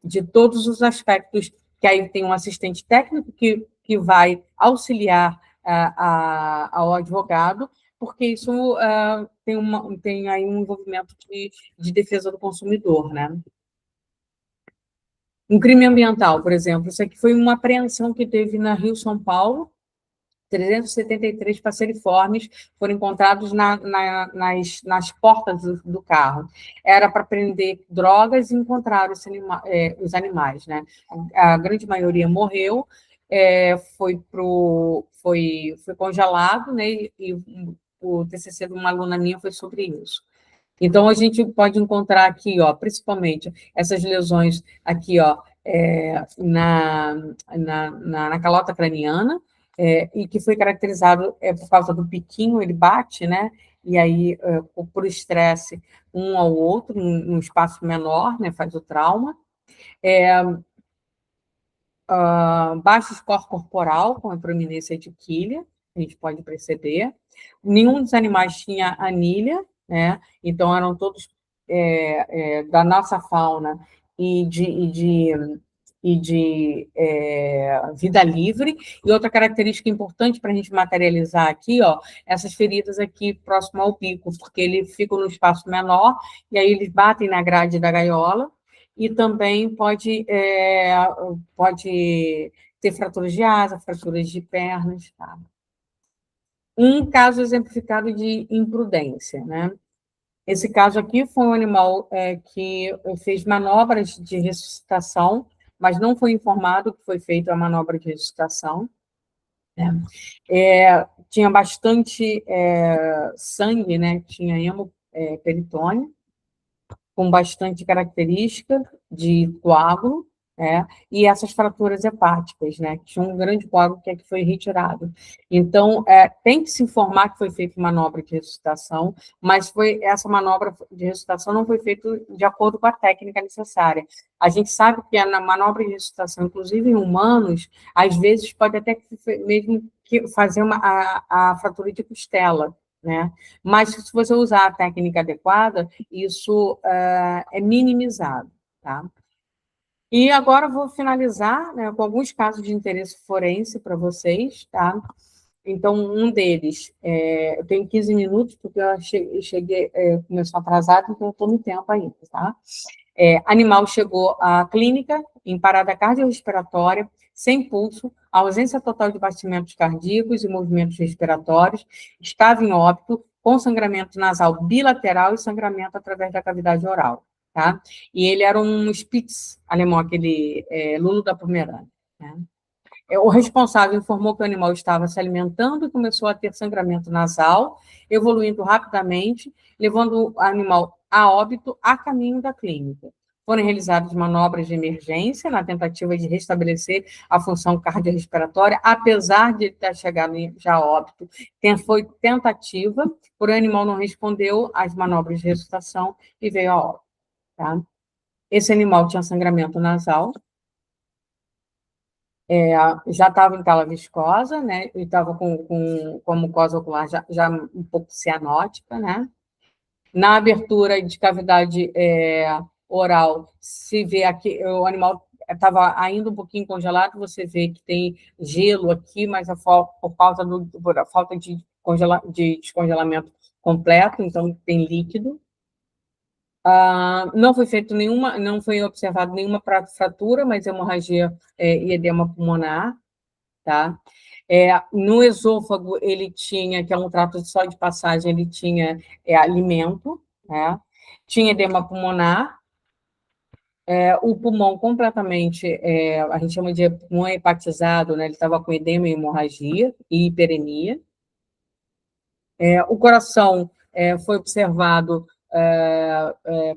de todos os aspectos, que aí tem um assistente técnico que vai auxiliar ao advogado, porque isso tem aí um envolvimento de defesa do consumidor, né? Um crime ambiental, por exemplo, isso aqui foi uma apreensão que teve na Rio-São Paulo, 373 passeriformes foram encontrados nas portas do carro. Era para prender drogas e encontrar os animais, né? A grande maioria morreu, foi congelado, né? E o TCC de uma aluna minha foi sobre isso. Então, a gente pode encontrar aqui, ó, principalmente essas lesões aqui, ó, na calota craniana, e que foi caracterizado por causa do piquinho, ele bate, né? E aí, por estresse um ao outro, num espaço menor, né? Faz o trauma. Baixo score corporal, com a proeminência de quilha, a gente pode perceber. Nenhum dos animais tinha anilha, né? Então, eram todos da nossa fauna e de vida livre. E outra característica importante para a gente materializar aqui, ó, essas feridas aqui próximo ao bico, porque ele fica no espaço menor, e aí eles batem na grade da gaiola, e também pode ter fraturas de asa, fraturas de pernas. Tá? Um caso exemplificado de imprudência, né? Esse caso aqui foi um animal que fez manobras de ressuscitação, mas não foi informado que foi feita a manobra de ressuscitação. Né? Tinha bastante sangue, né? Tinha hemoperitônio, com bastante característica de coágulo, e essas fraturas hepáticas, né? Tinha um grande coágulo que foi retirado. Então, tem que se informar que foi feita manobra de ressuscitação, mas essa manobra de ressuscitação não foi feita de acordo com a técnica necessária. A gente sabe que na manobra de ressuscitação, inclusive em humanos, às vezes pode até mesmo que fazer a fratura de costela, né? Mas se você usar a técnica adequada, isso é minimizado, tá? E agora vou finalizar, né, com alguns casos de interesse forense para vocês, tá? Então, um deles, eu tenho 15 minutos, porque eu cheguei, começou atrasado, então eu estou no tempo ainda, tá? Animal chegou à clínica em parada cardiorrespiratória, sem pulso, ausência total de batimentos cardíacos e movimentos respiratórios, estava em óbito, com sangramento nasal bilateral e sangramento através da cavidade oral, tá? E ele era um Spitz alemão, aquele lulo da Pomerânia, né? O responsável informou que o animal estava se alimentando e começou a ter sangramento nasal, evoluindo rapidamente, levando o animal a óbito a caminho da clínica. Foram realizadas manobras de emergência na tentativa de restabelecer a função cardiorrespiratória, apesar de ter chegado já a óbito. Foi tentativa, porém o animal não respondeu às manobras de ressuscitação e veio a óbito. Tá? Esse animal tinha sangramento nasal, já estava em tala viscosa, né? E estava com a mucosa ocular já um pouco cianótica, né? Na abertura de cavidade oral, se vê aqui, o animal estava ainda um pouquinho congelado, você vê que tem gelo aqui, mas por falta de descongelamento completo, então tem líquido. Não foi observado nenhuma fratura, mas hemorragia e edema pulmonar, tá? No esôfago, ele tinha, que é um trato só de passagem, ele tinha alimento, né? Tinha edema pulmonar, o pulmão completamente, a gente chama de pulmão hepatizado, né? Ele estava com edema e hemorragia e hiperemia. O coração foi observado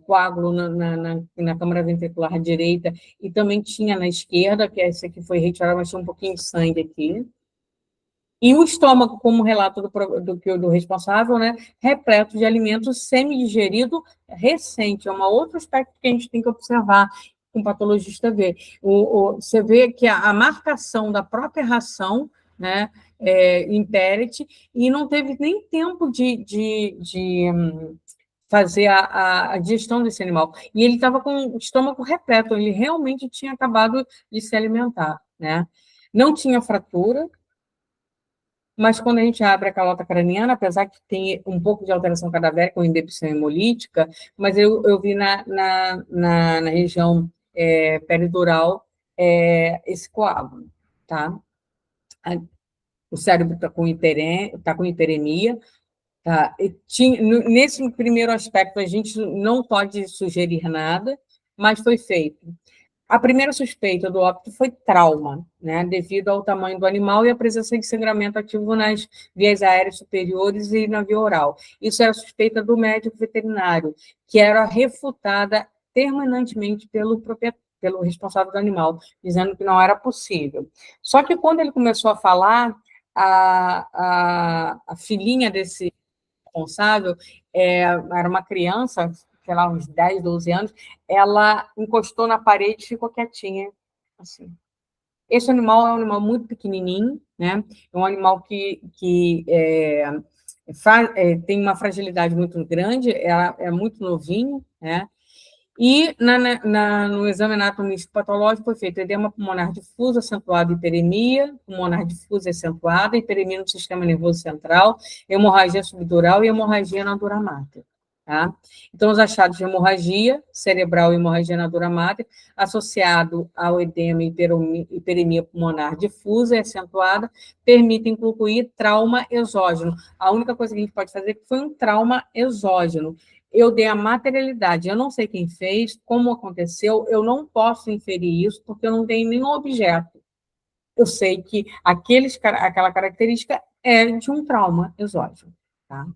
coágulo na câmara ventricular direita e também tinha na esquerda, que esse aqui foi retirado, mas tinha um pouquinho de sangue aqui. E o estômago, como relato do responsável, né, repleto de alimento semi-digerido recente. É um outro aspecto que a gente tem que observar, que o patologista vê. Você vê que a marcação da própria ração, né, em pellet, e não teve nem tempo de fazer a digestão desse animal. E ele estava com o estômago repleto, ele realmente tinha acabado de se alimentar, né? Não tinha fratura, mas quando a gente abre a calota craniana, apesar que tem um pouco de alteração cadavérica ou indepsão hemolítica, mas eu vi na região peridural esse coágulo, tá? O cérebro está com hiperemia, tá? Nesse primeiro aspecto, a gente não pode sugerir nada, mas foi feito. A primeira suspeita do óbito foi trauma, né, devido ao tamanho do animal e a presença de sangramento ativo nas vias aéreas superiores e na via oral. Isso era suspeita do médico veterinário, que era refutada terminantemente pelo responsável do animal, dizendo que não era possível. Só que quando ele começou a falar, a filhinha desse responsável era uma criança, sei lá, uns 10, 12 anos, ela encostou na parede e ficou quietinha, assim. Esse animal é um animal muito pequenininho, né? É um animal que tem uma fragilidade muito grande, é muito novinho, né? E no exame anatomístico patológico foi feito edema pulmonar difuso acentuado, hiperemia pulmonar difusa acentuada, hiperemia no sistema nervoso central, hemorragia subdural e hemorragia na dura máter. Tá? Então, os achados de hemorragia cerebral e hemorragia na dura máter, associado ao edema e hiperemia pulmonar difusa e acentuada, permitem concluir trauma exógeno. A única coisa que a gente pode fazer é que foi um trauma exógeno. Eu dei a materialidade, eu não sei quem fez, como aconteceu, eu não posso inferir isso, porque eu não tenho nenhum objeto. Eu sei que aquela característica é de um trauma exógeno. Tá?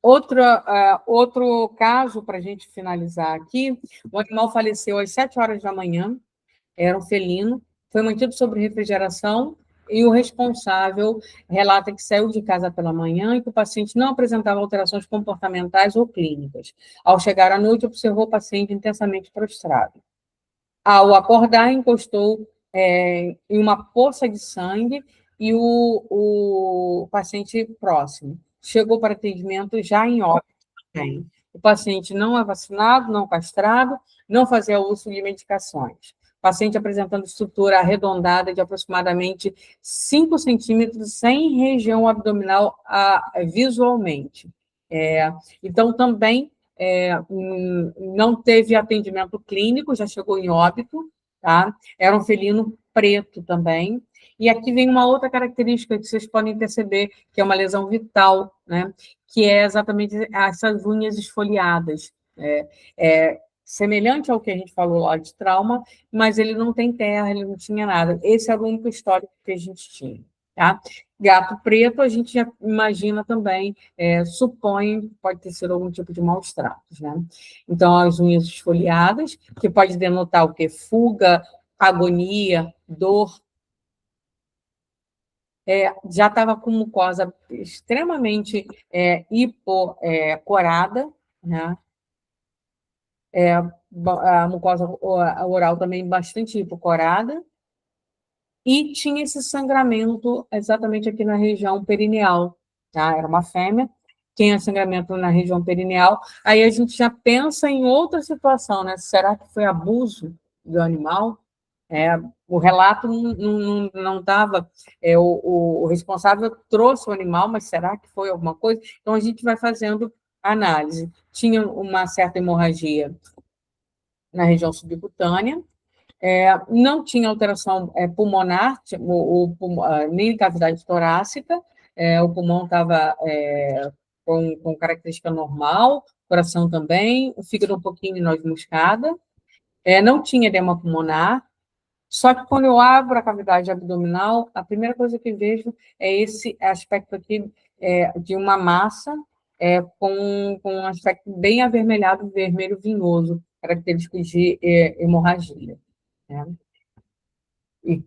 Outro caso, para a gente finalizar aqui, o animal faleceu às 7 horas da manhã, era um felino, foi mantido sob refrigeração, e o responsável relata que saiu de casa pela manhã e que o paciente não apresentava alterações comportamentais ou clínicas. Ao chegar à noite, observou o paciente intensamente prostrado. Ao acordar, encostou em uma poça de sangue e o paciente próximo chegou para atendimento já em óbito. O paciente não é vacinado, não castrado, não fazia uso de medicações. Paciente apresentando estrutura arredondada de aproximadamente 5 centímetros em região abdominal visualmente. Então, também não teve atendimento clínico, já chegou em óbito, tá? Era um felino preto também. E aqui vem uma outra característica que vocês podem perceber, que é uma lesão vital, né? Que é exatamente essas unhas esfoliadas. Semelhante ao que a gente falou lá de trauma, mas ele não tem terra, ele não tinha nada. Esse era o único histórico que a gente tinha. tá? Gato preto, a gente já imagina também, supõe, pode ter sido algum tipo de maus tratos, né? Então, as unhas esfoliadas, que pode denotar o quê? Fuga, agonia, dor. Já estava com mucosa extremamente hipocorada, né? A mucosa oral também bastante hipocorada, e tinha esse sangramento exatamente aqui na região perineal, tá? Era uma fêmea, tinha sangramento na região perineal, aí a gente já pensa em outra situação, né? Será que foi abuso do animal? O relato não estava, o responsável trouxe o animal, mas será que foi alguma coisa? Então, a gente vai fazendo análise. Tinha uma certa hemorragia na região subcutânea, não tinha alteração pulmonar, nem cavidade torácica, o pulmão estava com característica normal, coração também, o fígado um pouquinho em noz moscada, não tinha edema pulmonar, só que quando eu abro a cavidade abdominal, a primeira coisa que eu vejo é esse aspecto aqui de uma massa com um aspecto bem avermelhado, vermelho vinhoso, característico de hemorragia, né? E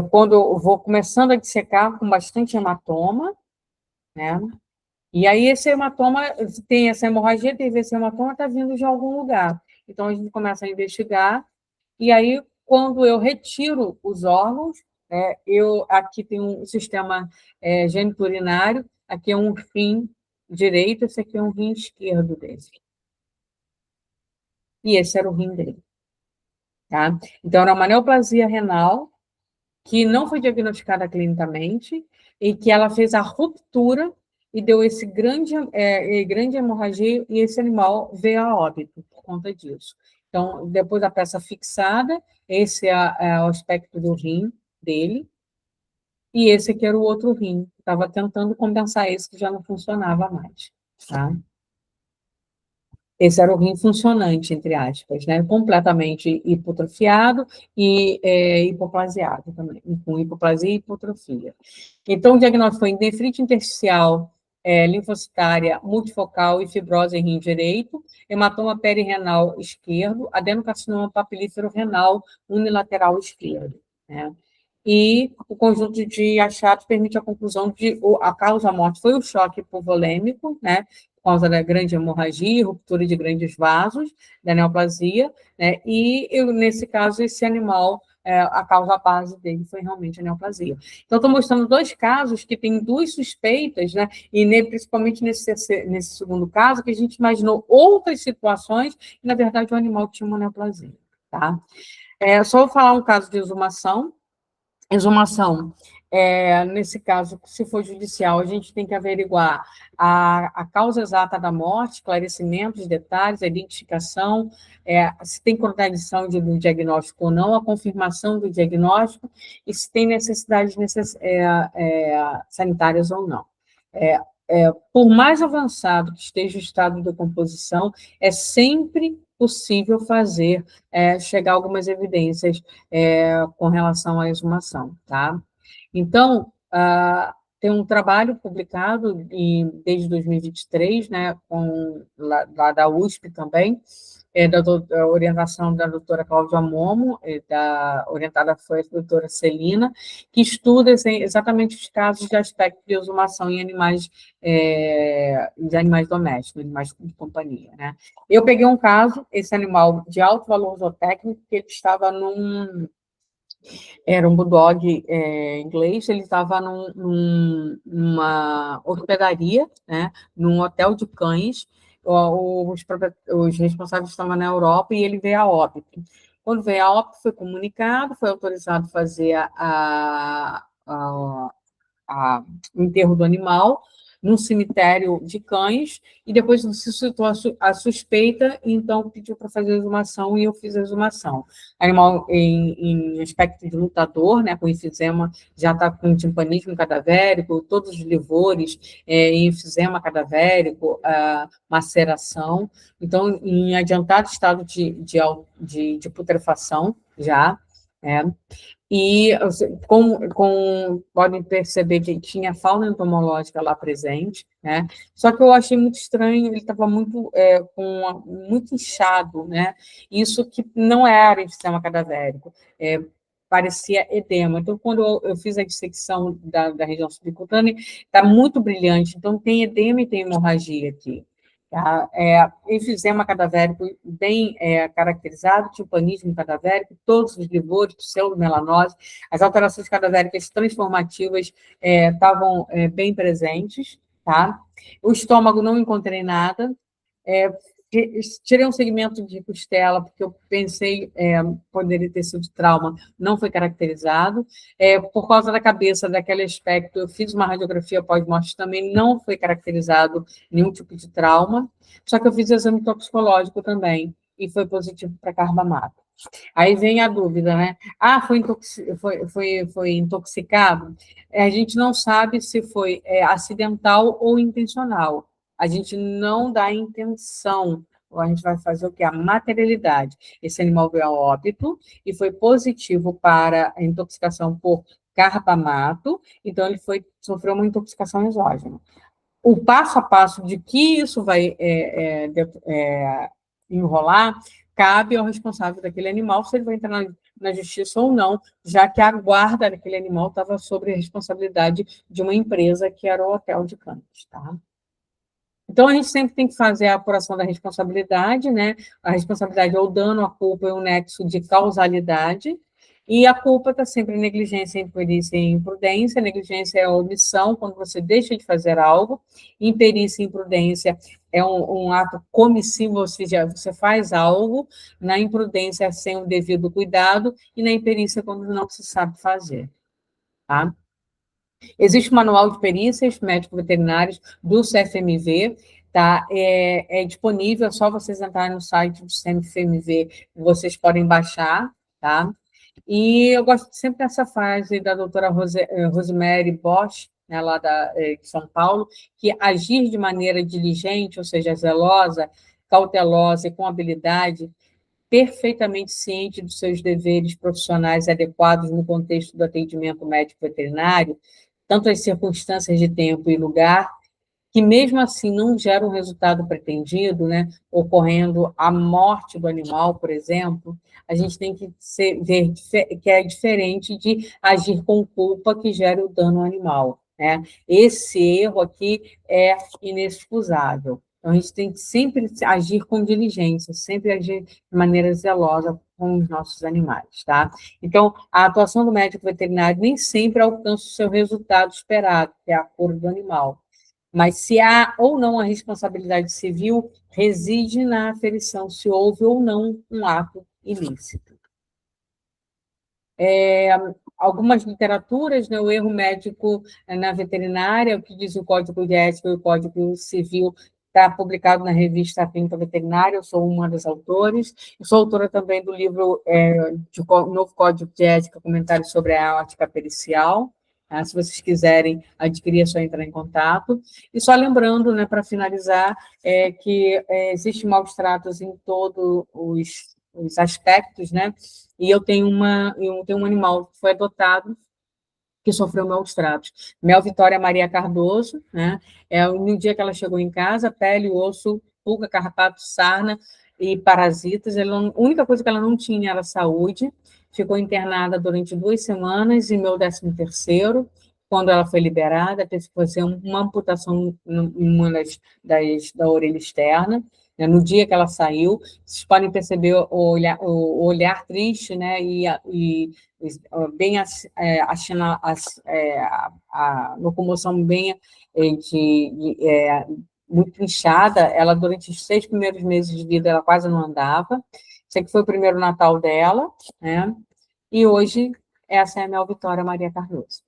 quando eu vou começando a dissecar com bastante hematoma, né? E aí esse hematoma, tem essa hemorragia, teve esse hematoma, está vindo de algum lugar. Então, a gente começa a investigar, e aí, quando eu retiro os órgãos, aqui tem um sistema geniturinário, aqui é um rim direito, esse aqui é um rim esquerdo dele. E esse era o rim dele. Tá? Então, era uma neoplasia renal, que não foi diagnosticada clinicamente, e que ela fez a ruptura e deu esse grande hemorragia, e esse animal veio a óbito por conta disso. Então, depois da peça fixada, esse é o aspecto do rim dele, e esse aqui era o outro rim, estava tentando compensar esse que já não funcionava mais, tá? Esse era o rim funcionante, entre aspas, né? Completamente hipotrofiado e hipoplasiado também, com hipoplasia e hipotrofia. Então, o diagnóstico foi nefrite intersticial, linfocitária, multifocal e fibrose em rim direito, hematoma perirenal esquerdo, adenocarcinoma papilífero renal unilateral esquerdo, né? E o conjunto de achados permite a conclusão de a causa-morte foi o choque hipovolêmico, né, por causa da grande hemorragia, ruptura de grandes vasos, da neoplasia, né, e nesse caso, esse animal, a causa base dele foi realmente a neoplasia. Então, estou mostrando dois casos que têm duas suspeitas, né, e principalmente nesse segundo caso, que a gente imaginou outras situações, e, na verdade, o animal tinha uma neoplasia, tá? Só vou falar um caso de exumação. Exumação, nesse caso, se for judicial, a gente tem que averiguar a causa exata da morte, esclarecimentos, detalhes, a identificação, se tem contradição do diagnóstico ou não, a confirmação do diagnóstico e se tem necessidades sanitárias ou não. Por mais avançado que esteja o estado de decomposição, é sempre possível chegar a algumas evidências com relação à exumação, tá? Então, tem um trabalho publicado desde 2023, né, lá da USP também, da orientação da doutora Cláudia Momo, orientada foi a doutora Celina, que estuda exatamente os casos de aspecto de exumação em animais, de animais domésticos, animais de companhia, né? Eu peguei um caso, esse animal de alto valor zootécnico, que ele estava era um bulldog inglês, ele estava numa hospedaria, né, num hotel de cães, os responsáveis estavam na Europa e ele veio a óbito. Quando veio a óbito, foi comunicado, foi autorizado a fazer o enterro do animal num cemitério de cães, e depois se citou a suspeita, e então pediu para fazer a exumação, e eu fiz a exumação. Animal em aspecto de lutador, né, com enfisema, já está com timpanismo cadavérico, todos os livores em enfisema cadavérico, maceração, então em adiantado estado de putrefação já, né? E podem perceber que tinha fauna entomológica lá presente, né? Só que eu achei muito estranho, ele estava muito, muito inchado, né? Isso que não era enfisema cadavérico, parecia edema. Então, quando eu fiz a dissecção da região subcutânea, está muito brilhante. Então, tem edema e tem hemorragia aqui. Tá? Enfisema cadavérico bem caracterizado, timpanismo cadavérico, todos os livores, pseudomelanose, as alterações cadavéricas transformativas estavam bem presentes, tá? O estômago não encontrei nada, tirei um segmento de costela, porque eu pensei poderia ter sido trauma, não foi caracterizado. Por causa da cabeça, daquele aspecto, eu fiz uma radiografia pós-morte, também não foi caracterizado nenhum tipo de trauma, só que eu fiz exame toxicológico também, e foi positivo para carbamato. Aí vem a dúvida, né? Foi intoxicado? A gente não sabe se foi acidental ou intencional. A gente não dá intenção, a gente vai fazer o quê? A materialidade. Esse animal veio a óbito e foi positivo para a intoxicação por carbamato, então ele sofreu uma intoxicação exógena. O passo a passo de que isso vai enrolar, cabe ao responsável daquele animal se ele vai entrar na justiça ou não, já que a guarda daquele animal estava sob a responsabilidade de uma empresa que era o Hotel de Campos, tá? Então, a gente sempre tem que fazer a apuração da responsabilidade, né? A responsabilidade é o dano, a culpa é o nexo de causalidade, e a culpa está sempre em negligência, imperícia e imprudência. Negligência é a omissão, quando você deixa de fazer algo. Imperícia e imprudência é um ato comissivo, ou seja, você faz algo. Na imprudência, sem o devido cuidado, e na imperícia, quando não se sabe fazer, tá? Existe um manual de perícias médico-veterinários do CFMV, tá? É disponível, é só vocês entrarem no site do CFMV, vocês podem baixar, tá? E eu gosto sempre dessa frase da doutora Rosemary Bosch, né, lá de São Paulo, que agir de maneira diligente, ou seja, zelosa, cautelosa e com habilidade, perfeitamente ciente dos seus deveres profissionais adequados no contexto do atendimento médico-veterinário, tanto as circunstâncias de tempo e lugar, que mesmo assim não geram o resultado pretendido, né, ocorrendo a morte do animal, por exemplo, a gente tem que ver que é diferente de agir com culpa que gera o dano ao animal, né? Esse erro aqui é inexcusável. Então, a gente tem que sempre agir com diligência, sempre agir de maneira zelosa com os nossos animais, tá? Então, a atuação do médico veterinário nem sempre alcança o seu resultado esperado, que é a cura do animal. Mas se há ou não a responsabilidade civil, reside na aferição se houve ou não um ato ilícito. Algumas literaturas, né, o erro médico na veterinária, o que diz o Código de Ética e o Código Civil, está publicado na revista Clínica Veterinária, eu sou uma das autores, eu sou autora também do livro de Novo Código de Ética, comentários sobre a ética pericial. Se vocês quiserem adquirir, é só entrar em contato. E só lembrando, né, para finalizar, que existe maus tratos em todos os aspectos, né? E eu tenho um animal que foi adotado que sofreu maus tratos. Mel Vitória Maria Cardoso, né? No dia que ela chegou em casa, pele, osso, pulga, carrapato, sarna e parasitas. A única coisa que ela não tinha era saúde. Ficou internada durante 2 semanas e meu 13º, quando ela foi liberada, teve que fazer uma amputação em uma da orelha externa. No dia que ela saiu, vocês podem perceber o olhar triste, né? E bem a locomoção bem muito inchada. Ela, durante os 6 primeiros meses de vida, ela quase não andava. Esse aqui foi o primeiro Natal dela, né? E hoje, essa é a Mel Vitória Maria Cardoso.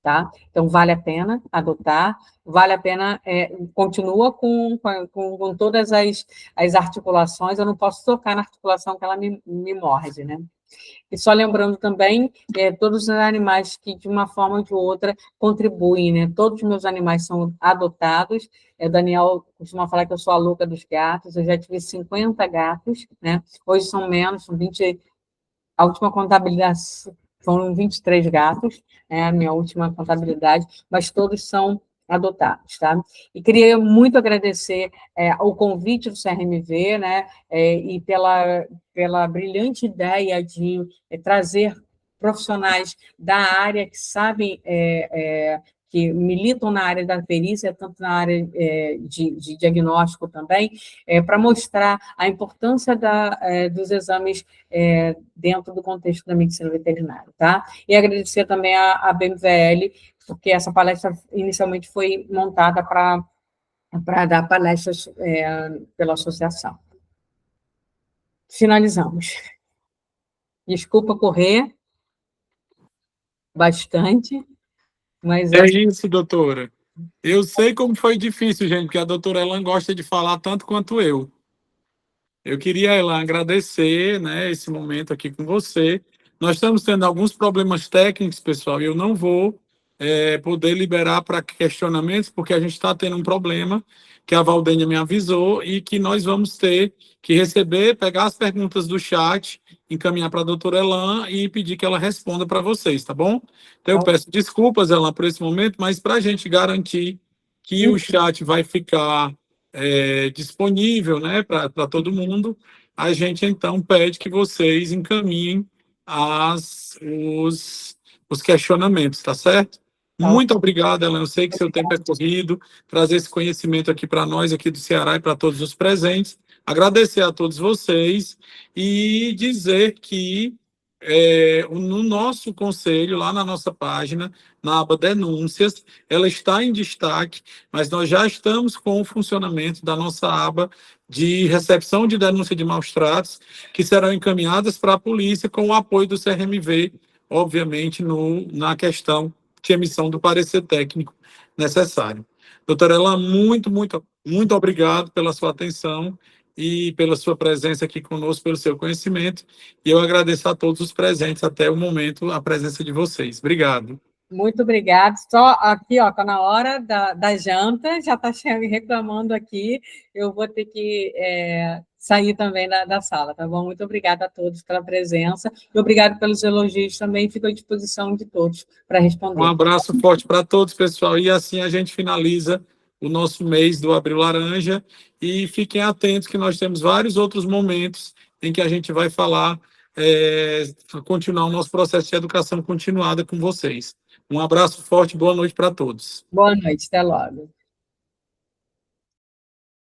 Tá? Então, vale a pena adotar, vale a pena, continua com todas as articulações, eu não posso tocar na articulação que ela me morde, né? E só lembrando também, todos os animais que, de uma forma ou de outra, contribuem, né? Todos os meus animais são adotados, o Daniel costuma falar que eu sou a louca dos gatos, eu já tive 50 gatos, né? Hoje são menos, são 20 A última contabilidade foram 23 gatos, né, a minha última contabilidade, mas todos são adotados, tá? E queria muito agradecer o convite do CRMV, né, e pela brilhante ideia de trazer profissionais da área que sabem, que militam na área da perícia, tanto na área de diagnóstico também, para mostrar a importância dos exames dentro do contexto da medicina veterinária, tá? E agradecer também a BMVL, porque essa palestra inicialmente foi montada para dar palestras pela associação. Finalizamos. Desculpa correr bastante, mas...
É isso, doutora. Eu sei como foi difícil, gente, porque a doutora Elan gosta de falar tanto quanto eu. Eu queria, Elan, agradecer, né, esse momento aqui com você. Nós estamos tendo alguns problemas técnicos, pessoal, e eu não vou poder liberar para questionamentos, porque a gente está tendo um problema que a Valdênia me avisou e que nós vamos ter que receber, pegar as perguntas do chat, encaminhar para a doutora Elan e pedir que ela responda para vocês, tá bom? Então, eu peço desculpas, Elan, por esse momento, mas para a gente garantir que o chat vai ficar disponível, né, para todo mundo, a gente então pede que vocês encaminhem os questionamentos, tá certo? Muito obrigado, Ellen. Eu sei que seu tempo é corrido, trazer esse conhecimento aqui para nós, aqui do Ceará e para todos os presentes. Agradecer a todos vocês e dizer que no nosso conselho, lá na nossa página, na aba Denúncias, ela está em destaque, mas nós já estamos com o funcionamento da nossa aba de recepção de denúncia de maus-tratos, que serão encaminhadas para a polícia com o apoio do CRMV, obviamente, na questão de emissão do parecer técnico necessário. Doutora Elan, muito, muito, muito obrigado pela sua atenção e pela sua presença aqui conosco, pelo seu conhecimento, e eu agradeço a todos os presentes até o momento, a presença de vocês. Obrigado.
Muito obrigada. Só aqui, ó, está na hora da janta, já está reclamando aqui, eu vou ter que sair também da sala, tá bom? Muito obrigada a todos pela presença, e obrigado pelos elogios também, fico à disposição de todos para responder.
Um abraço forte para todos, pessoal, e assim a gente finaliza o nosso mês do Abril Laranja, e fiquem atentos que nós temos vários outros momentos em que a gente vai falar, continuar o nosso processo de educação continuada com vocês. Um abraço forte, boa noite para todos.
Boa noite, até logo.